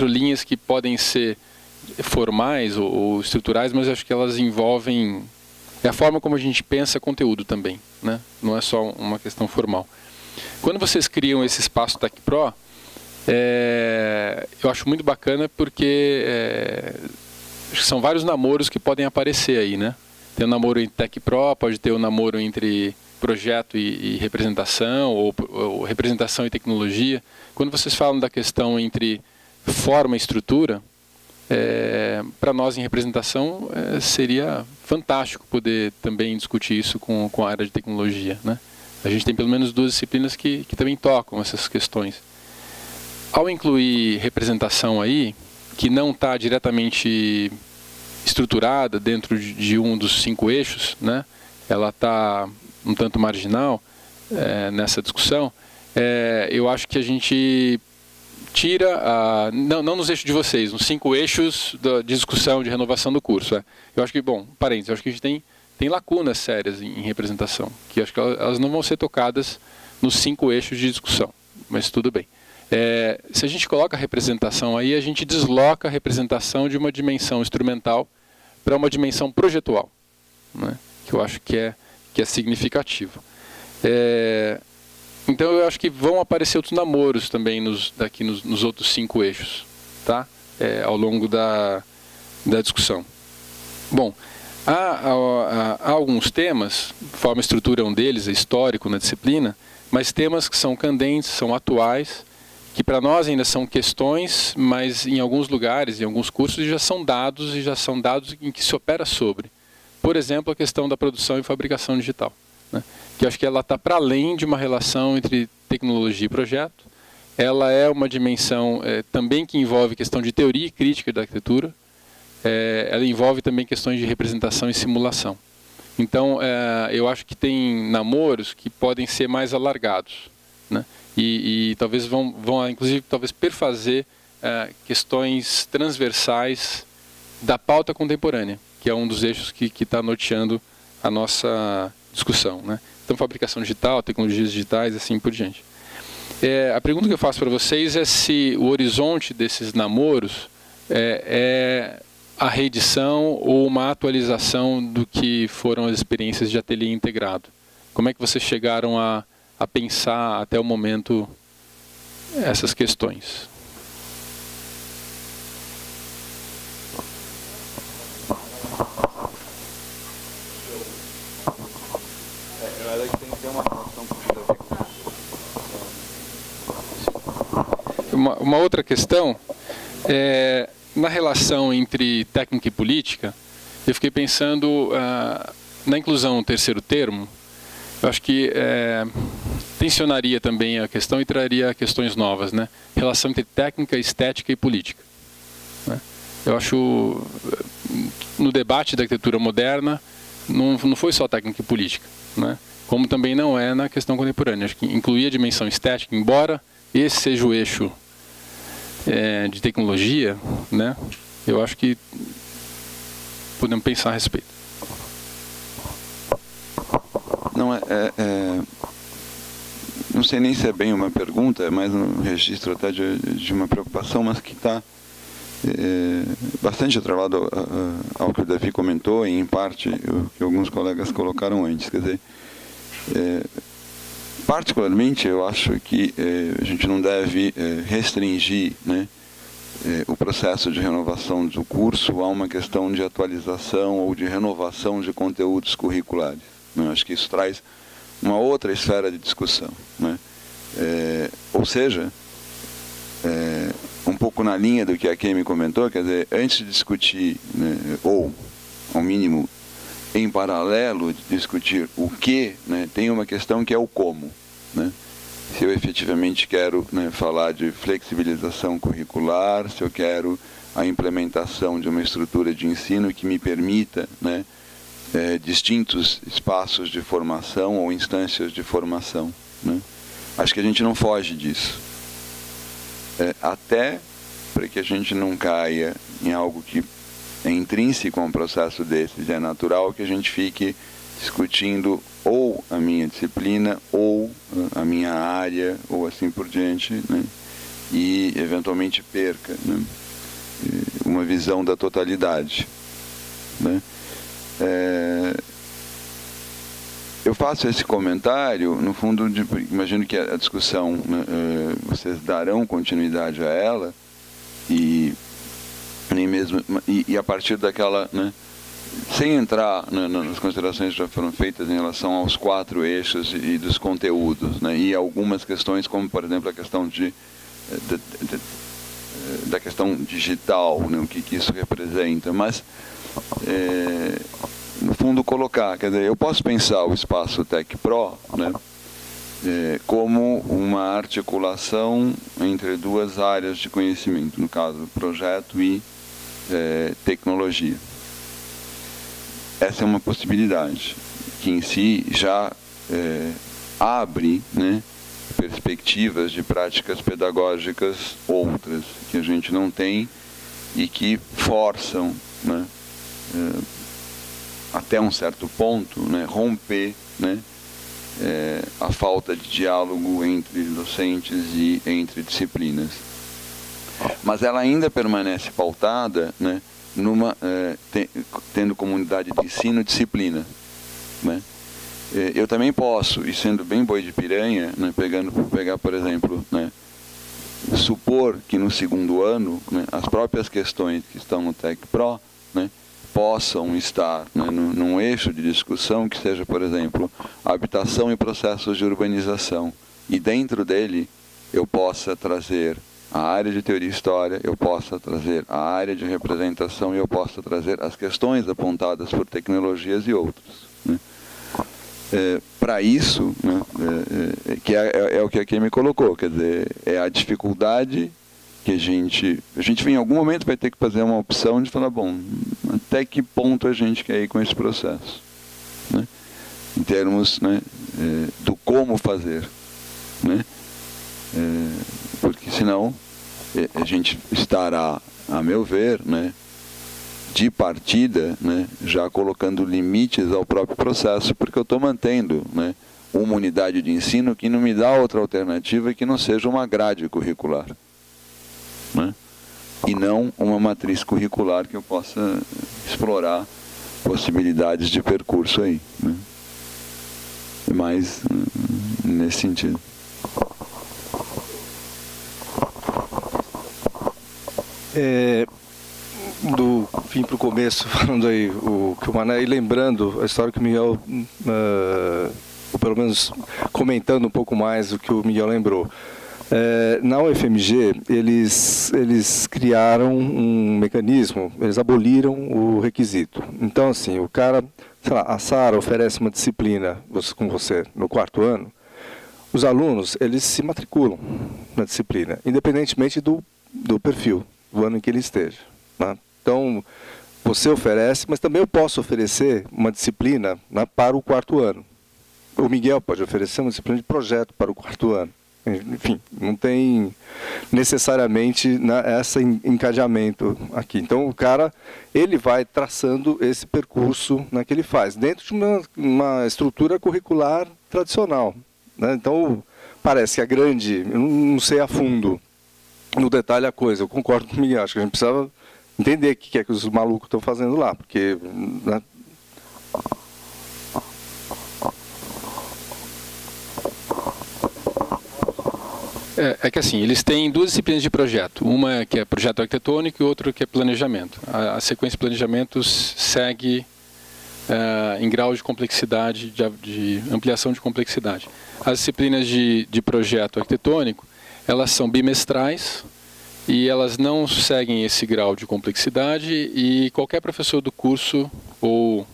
linhas que podem ser formais ou estruturais, mas acho que elas envolvem a forma como a gente pensa conteúdo também, né? Não é só uma questão formal. Quando vocês criam esse espaço TecPro, eu acho muito bacana porque são vários namoros que podem aparecer aí, né? Tem o namoro em TecPro, pode ter o namoro entre projeto e representação, ou representação e tecnologia. Quando vocês falam da questão entre forma e estrutura, para nós em representação seria fantástico poder também discutir isso com a área de tecnologia, né? A gente tem pelo menos duas disciplinas que também tocam essas questões. Ao incluir representação aí, que não está diretamente estruturada dentro de um dos 5 eixos, né? Ela está um tanto marginal nessa discussão, eu acho que a gente tira, não nos eixos de vocês, nos 5 eixos de discussão de renovação do curso. Eu acho que, parênteses, eu acho que a gente tem lacunas sérias em representação, que acho que elas não vão ser tocadas nos 5 eixos de discussão, mas tudo bem. Se a gente coloca a representação aí, a gente desloca a representação de uma dimensão instrumental para uma dimensão projetual, né? Que eu acho que é significativo. Então eu acho que vão aparecer outros namoros também nos outros 5 eixos, tá? Ao longo da discussão. Bom, há alguns temas, forma e estrutura é um deles, é histórico na disciplina, mas temas que são candentes, são atuais, que para nós ainda são questões, mas em alguns lugares, em alguns cursos, já são dados em que se opera sobre. Por exemplo, a questão da produção e fabricação digital, né? Que eu acho que ela está para além de uma relação entre tecnologia e projeto. Ela é uma dimensão também que envolve questão de teoria e crítica da arquitetura. Ela envolve também questões de representação e simulação. Então, eu acho que tem namoros que podem ser mais alargados, né? e talvez vão inclusive talvez perfazer questões transversais da pauta contemporânea, que é um dos eixos que está norteando a nossa discussão, né? Então, fabricação digital, tecnologias digitais, assim por diante. A pergunta que eu faço para vocês é se o horizonte desses namoros é a reedição ou uma atualização do que foram as experiências de ateliê integrado. Como é que vocês chegaram a pensar até o momento essas questões? Uma outra questão é na relação entre técnica e política. Eu fiquei pensando na inclusão no terceiro termo. Eu acho que tensionaria também a questão e traria questões novas, né? Relação entre técnica, estética e política, né? Eu acho, no debate da arquitetura moderna, não foi só técnica e política, né? Como também não é na questão contemporânea. Acho que incluir a dimensão estética, embora esse seja o eixo de tecnologia, né? Eu acho que podemos pensar a respeito. Não sei nem se é bem uma pergunta, é mais um registro até de uma preocupação, mas que está bastante atrelado ao que o Davi comentou e, em parte, o que alguns colegas colocaram antes. Quer dizer, particularmente, eu acho que a gente não deve restringir, né, o processo de renovação do curso a uma questão de atualização ou de renovação de conteúdos curriculares. Eu acho que isso traz uma outra esfera de discussão, né? Ou seja, um pouco na linha do que a Kemi comentou, quer dizer, antes de discutir, né, ou, ao mínimo, em paralelo de discutir o que, né, tem uma questão que é o como, né? Se eu efetivamente quero, né, falar de flexibilização curricular, se eu quero a implementação de uma estrutura de ensino que me permita, né, distintos espaços de formação ou instâncias de formação, né? Acho que a gente não foge disso. Até para que a gente não caia em algo que é intrínseco a um processo desses, é natural que a gente fique discutindo ou a minha disciplina, ou a minha área, ou assim por diante, né? E eventualmente perca, né, uma visão da totalidade, né? Eu faço esse comentário, no fundo, imagino que a discussão, né, vocês darão continuidade a ela, e nem mesmo e a partir daquela, né, sem entrar, né, nas considerações que já foram feitas em relação aos 4 eixos e dos conteúdos, né, e algumas questões, como por exemplo a questão da questão digital, né, o que isso representa, mas no fundo colocar, quer dizer, eu posso pensar o espaço TecPro, né, como uma articulação entre 2 áreas de conhecimento, no caso projeto e tecnologia. Essa é uma possibilidade que em si já abre, né, perspectivas de práticas pedagógicas outras que a gente não tem e que forçam, né, até um certo ponto, né, romper, né, a falta de diálogo entre docentes e entre disciplinas. Mas ela ainda permanece pautada, né, tendo comunidade de ensino disciplina, né? Eu também posso, e sendo bem boi de piranha, né, pegar, por exemplo, né, supor que no 2º ano, né, as próprias questões que estão no TecPro, né, possam estar, né, num eixo de discussão que seja, por exemplo, habitação e processos de urbanização, e dentro dele eu possa trazer a área de teoria e história, eu possa trazer a área de representação e eu possa trazer as questões apontadas por tecnologias e outros, né? Para isso, né, que é o que aqui me colocou, quer dizer, é a dificuldade que a gente em algum momento vai ter que fazer uma opção de falar, bom, até que ponto a gente quer ir com esse processo, né? Em termos, né, do como fazer, né? porque senão a gente estará, a meu ver, né, de partida, né, já colocando limites ao próprio processo, porque eu estou mantendo, né, uma unidade de ensino que não me dá outra alternativa que não seja uma grade curricular, né, e não uma matriz curricular que eu possa explorar possibilidades de percurso aí, né. Mas nesse sentido. Do fim para o começo, falando aí o que o Mané, e lembrando a história que o Miguel, ou pelo menos comentando um pouco mais o que o Miguel lembrou. Na UFMG, eles criaram um mecanismo, eles aboliram o requisito. Então, assim, o cara, sei lá, a Sara oferece uma disciplina com você no 4º ano, os alunos, eles se matriculam na disciplina, independentemente do perfil, do ano em que ele esteja, né? Então, você oferece, mas também eu posso oferecer uma disciplina, né, para o 4º ano. O Miguel pode oferecer uma disciplina de projeto para o 4º ano. Enfim, não tem necessariamente, né, esse encadeamento aqui. Então, o cara, ele vai traçando esse percurso, né, que ele faz, dentro de uma estrutura curricular tradicional, né? Então, parece que a grande, eu não sei a fundo, no detalhe a coisa, eu concordo com o Miguel, acho que a gente precisava entender o que é que os malucos estão fazendo lá, porque, né, é que assim, eles têm 2 disciplinas de projeto, uma que é projeto arquitetônico e outra que é planejamento. A sequência de planejamentos segue em grau de complexidade, de ampliação de complexidade. As disciplinas de projeto arquitetônico, elas são bimestrais e elas não seguem esse grau de complexidade, e qualquer professor do curso ou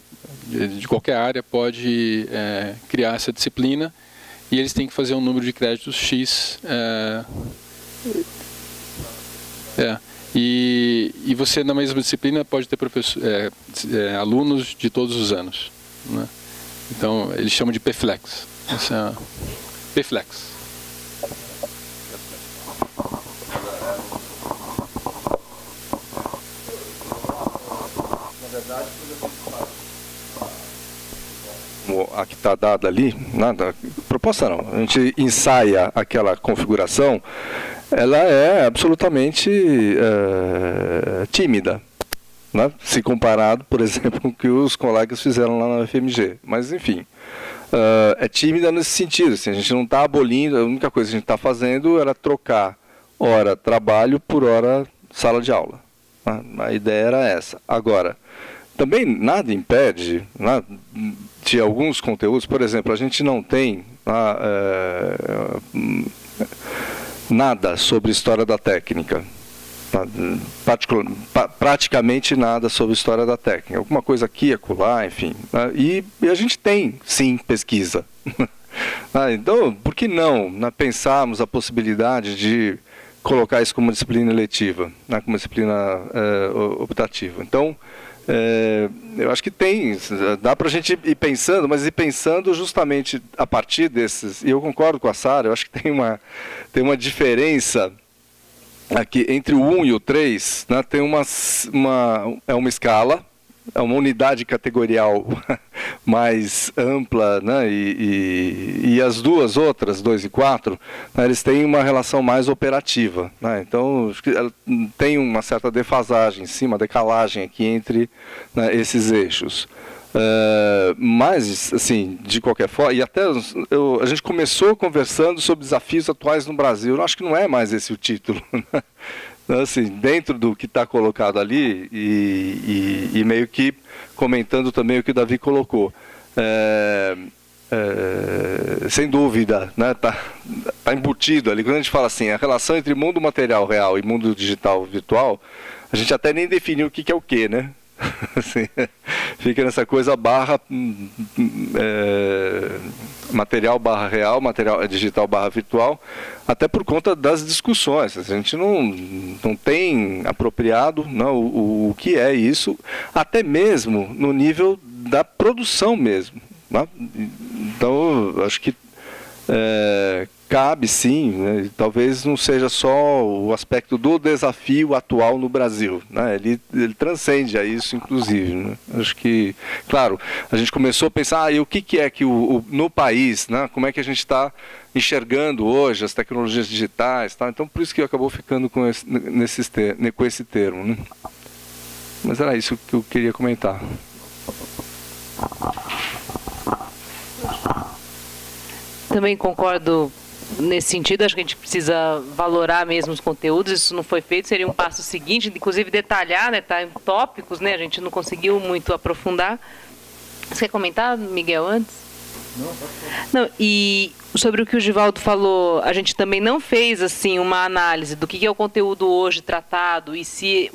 de qualquer área pode criar essa disciplina, e eles têm que fazer um número de créditos X. E você, na mesma disciplina, pode ter alunos de todos os anos, né? Então, eles chamam de PFLEX. PFLEX. Na verdade, a que está dada ali, nada, proposta não, a gente ensaia aquela configuração, ela é absolutamente tímida, né? Se comparado, por exemplo, com o que os colegas fizeram lá na UFMG. Mas, enfim, é tímida nesse sentido, assim, a gente não está abolindo, a única coisa que a gente está fazendo era trocar hora trabalho por hora sala de aula, né? A ideia era essa. Agora, também nada impede, né, de alguns conteúdos, por exemplo, a gente não tem nada sobre história da técnica, praticamente nada sobre história da técnica, alguma coisa aqui, acolá, enfim, né, e a gente tem, sim, pesquisa. Então, por que não, né, pensarmos a possibilidade de colocar isso como disciplina eletiva, né, como disciplina optativa? Então, eu acho que dá para a gente ir pensando, mas ir pensando justamente a partir desses, e eu concordo com a Sara, eu acho que tem uma diferença aqui entre o 1 e o 3, né, tem uma escala, é uma unidade categorial mais ampla, né, e as duas outras, 2 e 4, né, eles têm uma relação mais operativa, né, então acho que tem uma certa defasagem em cima, decalagem aqui entre, né, esses eixos. Mas, assim, de qualquer forma, e até a gente começou conversando sobre desafios atuais no Brasil, eu acho que não é mais esse o título, né? Assim, dentro do que está colocado ali, e meio que comentando também o que o Davi colocou, sem dúvida, né, tá embutido ali. Quando a gente fala assim, a relação entre mundo material real e mundo digital virtual, a gente até nem definiu o que é o que, né? Assim, fica nessa coisa material barra real, material digital barra virtual, até por conta das discussões. A gente não tem apropriado, não, o que é isso, até mesmo no nível da produção mesmo, né? Então, acho que cabe sim, né? Talvez não seja só o aspecto do desafio atual no Brasil, né? Ele transcende a isso, inclusive, né? Acho que, claro, a gente começou a pensar, e o que é que no país, né? Como é que a gente está enxergando hoje as tecnologias digitais, tá? Então por isso que acabou ficando com esse termo, né? Mas era isso que eu queria comentar. Também concordo nesse sentido, acho que a gente precisa valorar mesmo os conteúdos, isso não foi feito, seria um passo seguinte, inclusive detalhar, né, tá em tópicos, né, a gente não conseguiu muito aprofundar. Você quer comentar, Miguel, antes? Não, e sobre o que o Givaldo falou, a gente também não fez assim uma análise do que é o conteúdo hoje tratado e se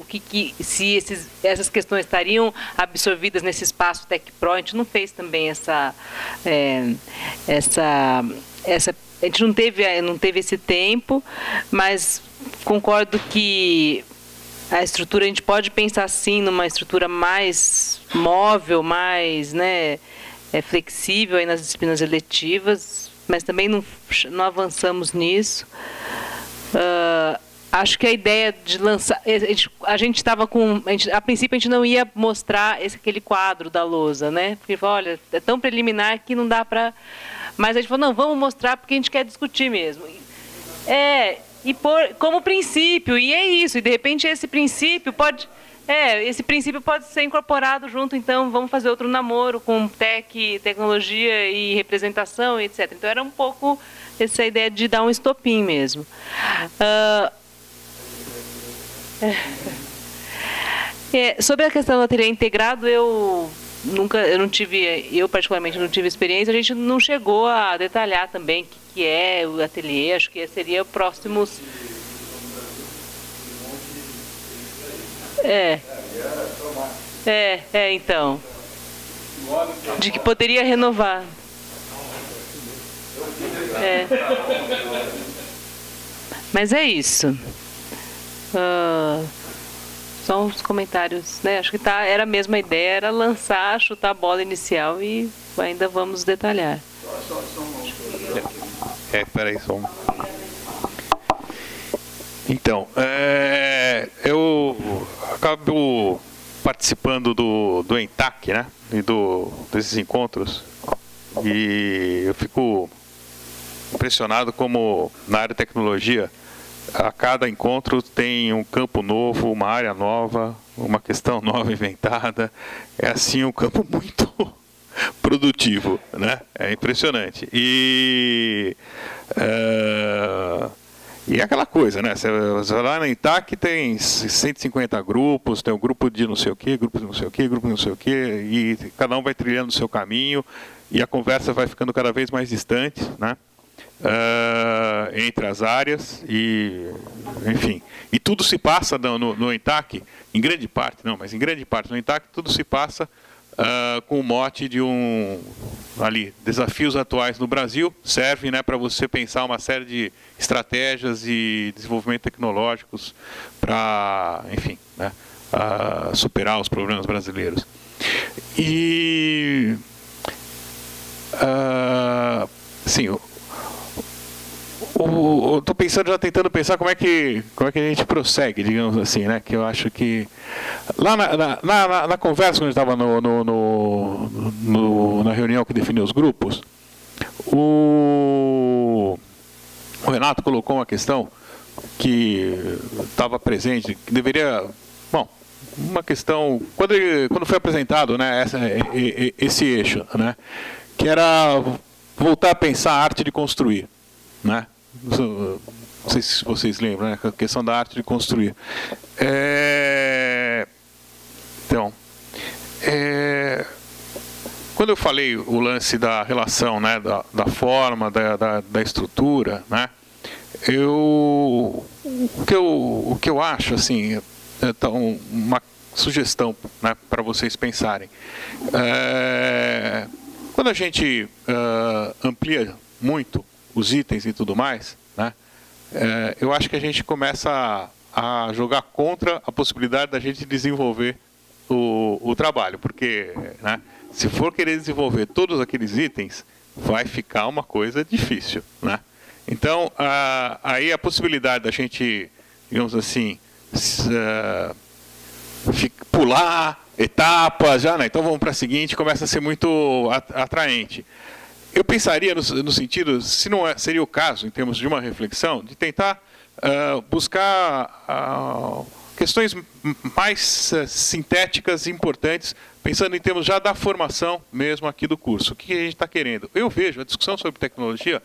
essas questões estariam absorvidas nesse espaço TechPro. A gente não fez também essa a gente não teve esse tempo, mas concordo que a estrutura, a gente pode pensar sim numa estrutura mais móvel, mais, né, flexível aí nas disciplinas eletivas, mas também não avançamos nisso. Acho que a ideia de lançar, a gente estava com, a princípio a gente não ia mostrar aquele quadro da lousa, né? Porque olha, é tão preliminar que não dá para, mas a gente falou, não, vamos mostrar porque a gente quer discutir mesmo. E como princípio, e é isso, e de repente esse princípio pode ser incorporado junto, então vamos fazer outro namoro com tecnologia e representação, etc. Então era um pouco essa ideia de dar um estopim mesmo. Sobre a questão do ateliê integrado, eu particularmente não tive experiência, a gente não chegou a detalhar também o que é o ateliê, acho que seria próximos. Então. De que poderia renovar. Mas é isso. Só uns comentários, né? Acho que era a mesma ideia, era lançar, chutar a bola inicial e ainda vamos detalhar. Peraí, só um. Então, eu acabo participando do ENTAC, né? E desses encontros. E eu fico impressionado como na área de tecnologia, a cada encontro tem um campo novo, uma área nova, uma questão nova inventada. É assim um campo muito produtivo, né? É impressionante. E é aquela coisa, né? Você vai lá na ENTAC, tem 150 grupos, tem um grupo de não sei o quê, grupo de não sei o quê, grupo de não sei o quê, e cada um vai trilhando o seu caminho, e a conversa vai ficando cada vez mais distante, né? Entre as áreas, e enfim. E tudo se passa no ENTAC, em grande parte, não, mas em grande parte no ENTAC, tudo se passa com o mote de desafios atuais no Brasil, serve, né, para você pensar uma série de estratégias e desenvolvimento tecnológicos para, enfim, né, superar os problemas brasileiros. E sim, eu estou pensando, já tentando pensar como é que a gente prossegue, digamos assim, né? Que eu acho que lá na conversa, quando a gente estava na reunião que definiu os grupos, o Renato colocou uma questão que estava presente, que deveria, uma questão, quando foi apresentado, né, esse eixo, né, que era voltar a pensar a arte de construir, né? Não sei se vocês lembram, né? A questão da arte de construir. Então, quando eu falei o lance da relação, né, da forma, da estrutura, né, o que eu acho, assim, então, uma sugestão, né, para vocês pensarem. Quando a gente amplia muito os itens e tudo mais, né, eu acho que a gente começa a jogar contra a possibilidade da gente desenvolver o trabalho, porque, né, se for querer desenvolver todos aqueles itens, vai ficar uma coisa difícil, né? Então, aí a possibilidade da gente, digamos assim, pular etapas, já, né? Então vamos para a seguinte, começa a ser muito atraente. Eu pensaria no sentido, se não seria o caso, em termos de uma reflexão, de tentar buscar questões mais sintéticas e importantes, pensando em termos já da formação mesmo aqui do curso. O que a gente está querendo? Eu vejo a discussão sobre tecnologia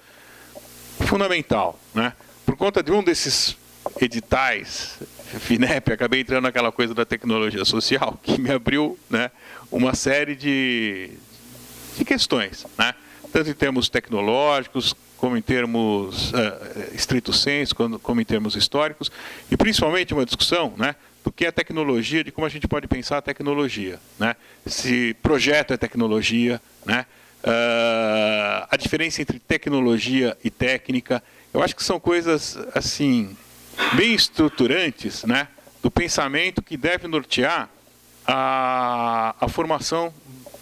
fundamental, né? Por conta de um desses editais, FINEP, acabei entrando naquela coisa da tecnologia social, que me abriu, né, uma série de questões, né? Tanto em termos tecnológicos, como em termos estrito sensu, como em termos históricos, e principalmente uma discussão, né, do que é tecnologia, de como a gente pode pensar a tecnologia, né? Se projeto é tecnologia, né? A diferença entre tecnologia e técnica. Eu acho que são coisas assim bem estruturantes, né, do pensamento que deve nortear a formação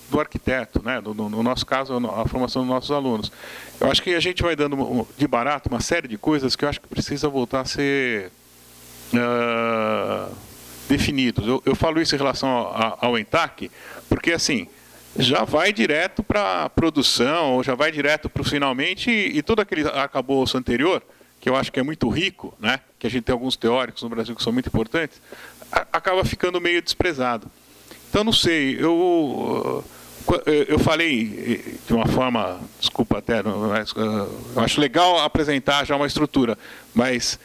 do arquiteto, né, no nosso caso, a formação dos nossos alunos. Eu acho que a gente vai dando de barato uma série de coisas que eu acho que precisa voltar a ser definidos. Eu falo isso em relação ao ENTAC, porque assim, já vai direto para a produção, ou já vai direto para o finalmente, e todo aquele arcabouço anterior, que eu acho que é muito rico, né, que a gente tem alguns teóricos no Brasil que são muito importantes, acaba ficando meio desprezado. Então, não sei, eu falei de uma forma, desculpa até, eu acho legal apresentar já uma estrutura, mas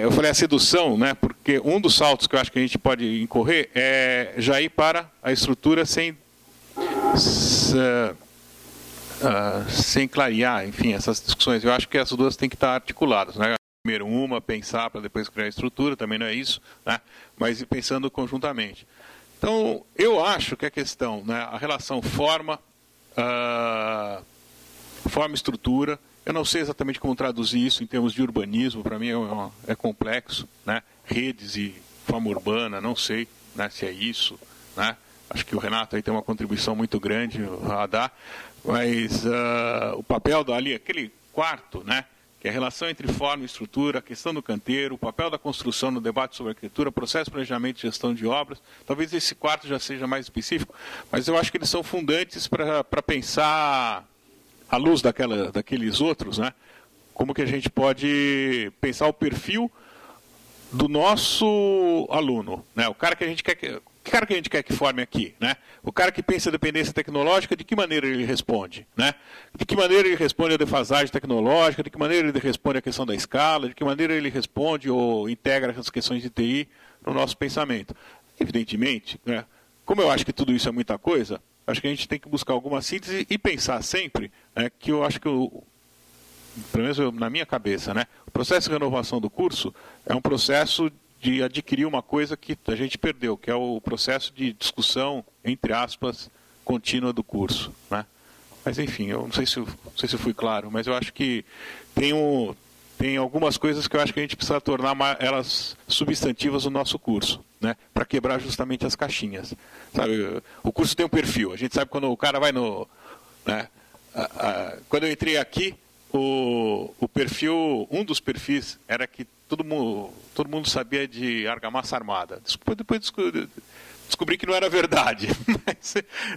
eu falei a sedução, né, porque um dos saltos que eu acho que a gente pode incorrer é já ir para a estrutura sem clarear, enfim, essas discussões. Eu acho que essas duas têm que estar articuladas, né? Primeiro uma, pensar para depois criar a estrutura, também não é isso, né? Mas ir pensando conjuntamente. Então, eu acho que a questão, né, a relação forma e estrutura, eu não sei exatamente como traduzir isso em termos de urbanismo, para mim é complexo, né? Redes e forma urbana, não sei, né, se é isso, né? Acho que o Renato aí tem uma contribuição muito grande a dar, mas o papel ali, aquele quarto, né, que é a relação entre forma e estrutura, a questão do canteiro, o papel da construção no debate sobre arquitetura, processo de planejamento e gestão de obras, talvez esse quarto já seja mais específico, mas eu acho que eles são fundantes para pensar, à luz daqueles outros, né, como que a gente pode pensar o perfil do nosso aluno, né, o cara que a gente quer que forme aqui, né? O cara que pensa em dependência tecnológica, de que maneira ele responde, né? De que maneira ele responde à defasagem tecnológica, de que maneira ele responde à questão da escala, de que maneira ele responde ou integra as questões de TI no nosso pensamento. Evidentemente, né, como eu acho que tudo isso é muita coisa, acho que a gente tem que buscar alguma síntese e pensar sempre, né, que eu acho que, pelo menos na minha cabeça, né, o processo de renovação do curso é um processo de adquirir uma coisa que a gente perdeu, que é o processo de discussão, entre aspas, contínua do curso, né? Mas, enfim, eu não sei se eu fui claro, mas eu acho que tem algumas coisas que eu acho que a gente precisa tornar elas substantivas no nosso curso, né? Para quebrar justamente as caixinhas. Sabe, o curso tem um perfil, a gente sabe quando o cara vai no... Né? Quando eu entrei aqui, o perfil, um dos perfis era que todo mundo sabia de argamassa armada. Depois descobri que não era verdade,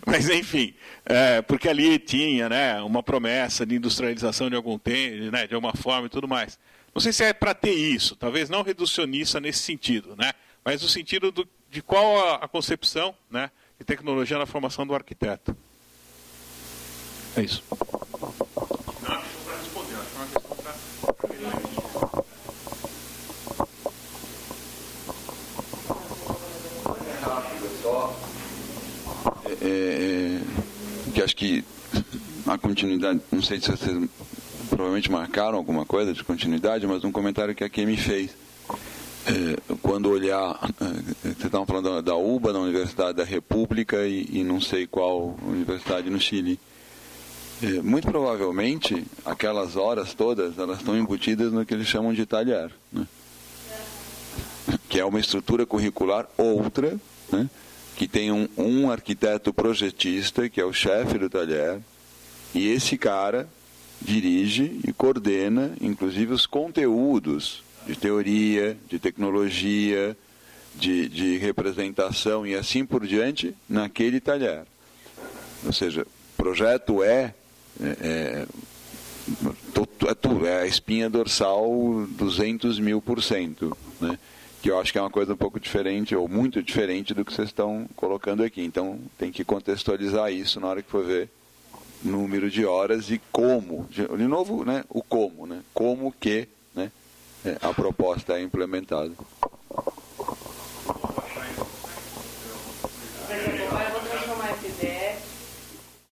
mas enfim, porque ali tinha, né, uma promessa de industrialização de algum tempo, né, de alguma forma e tudo mais. Não sei se é para ter isso, talvez não reducionista nesse sentido, né, mas no sentido de qual a concepção, né, de tecnologia na formação do arquiteto. É isso. Que acho que a continuidade, não sei se vocês provavelmente marcaram alguma coisa de continuidade, mas um comentário que a Kemi fez. Quando olhar, vocês estavam falando da UBA, da Universidade da República e não sei qual universidade no Chile. Muito provavelmente, aquelas horas todas, elas estão embutidas no que eles chamam de talher, né? Que é uma estrutura curricular outra, né? Que tem um arquiteto projetista, que é o chefe do talher, e esse cara dirige e coordena, inclusive, os conteúdos de teoria, de tecnologia, de representação e assim por diante, naquele talher. Ou seja, o projeto é a espinha dorsal 200.000%, né? Que eu acho que é uma coisa um pouco diferente, ou muito diferente do que vocês estão colocando aqui. Então, tem que contextualizar isso na hora que for ver número de horas e como. De novo, né, o como, né? Como que, né, a proposta é implementada.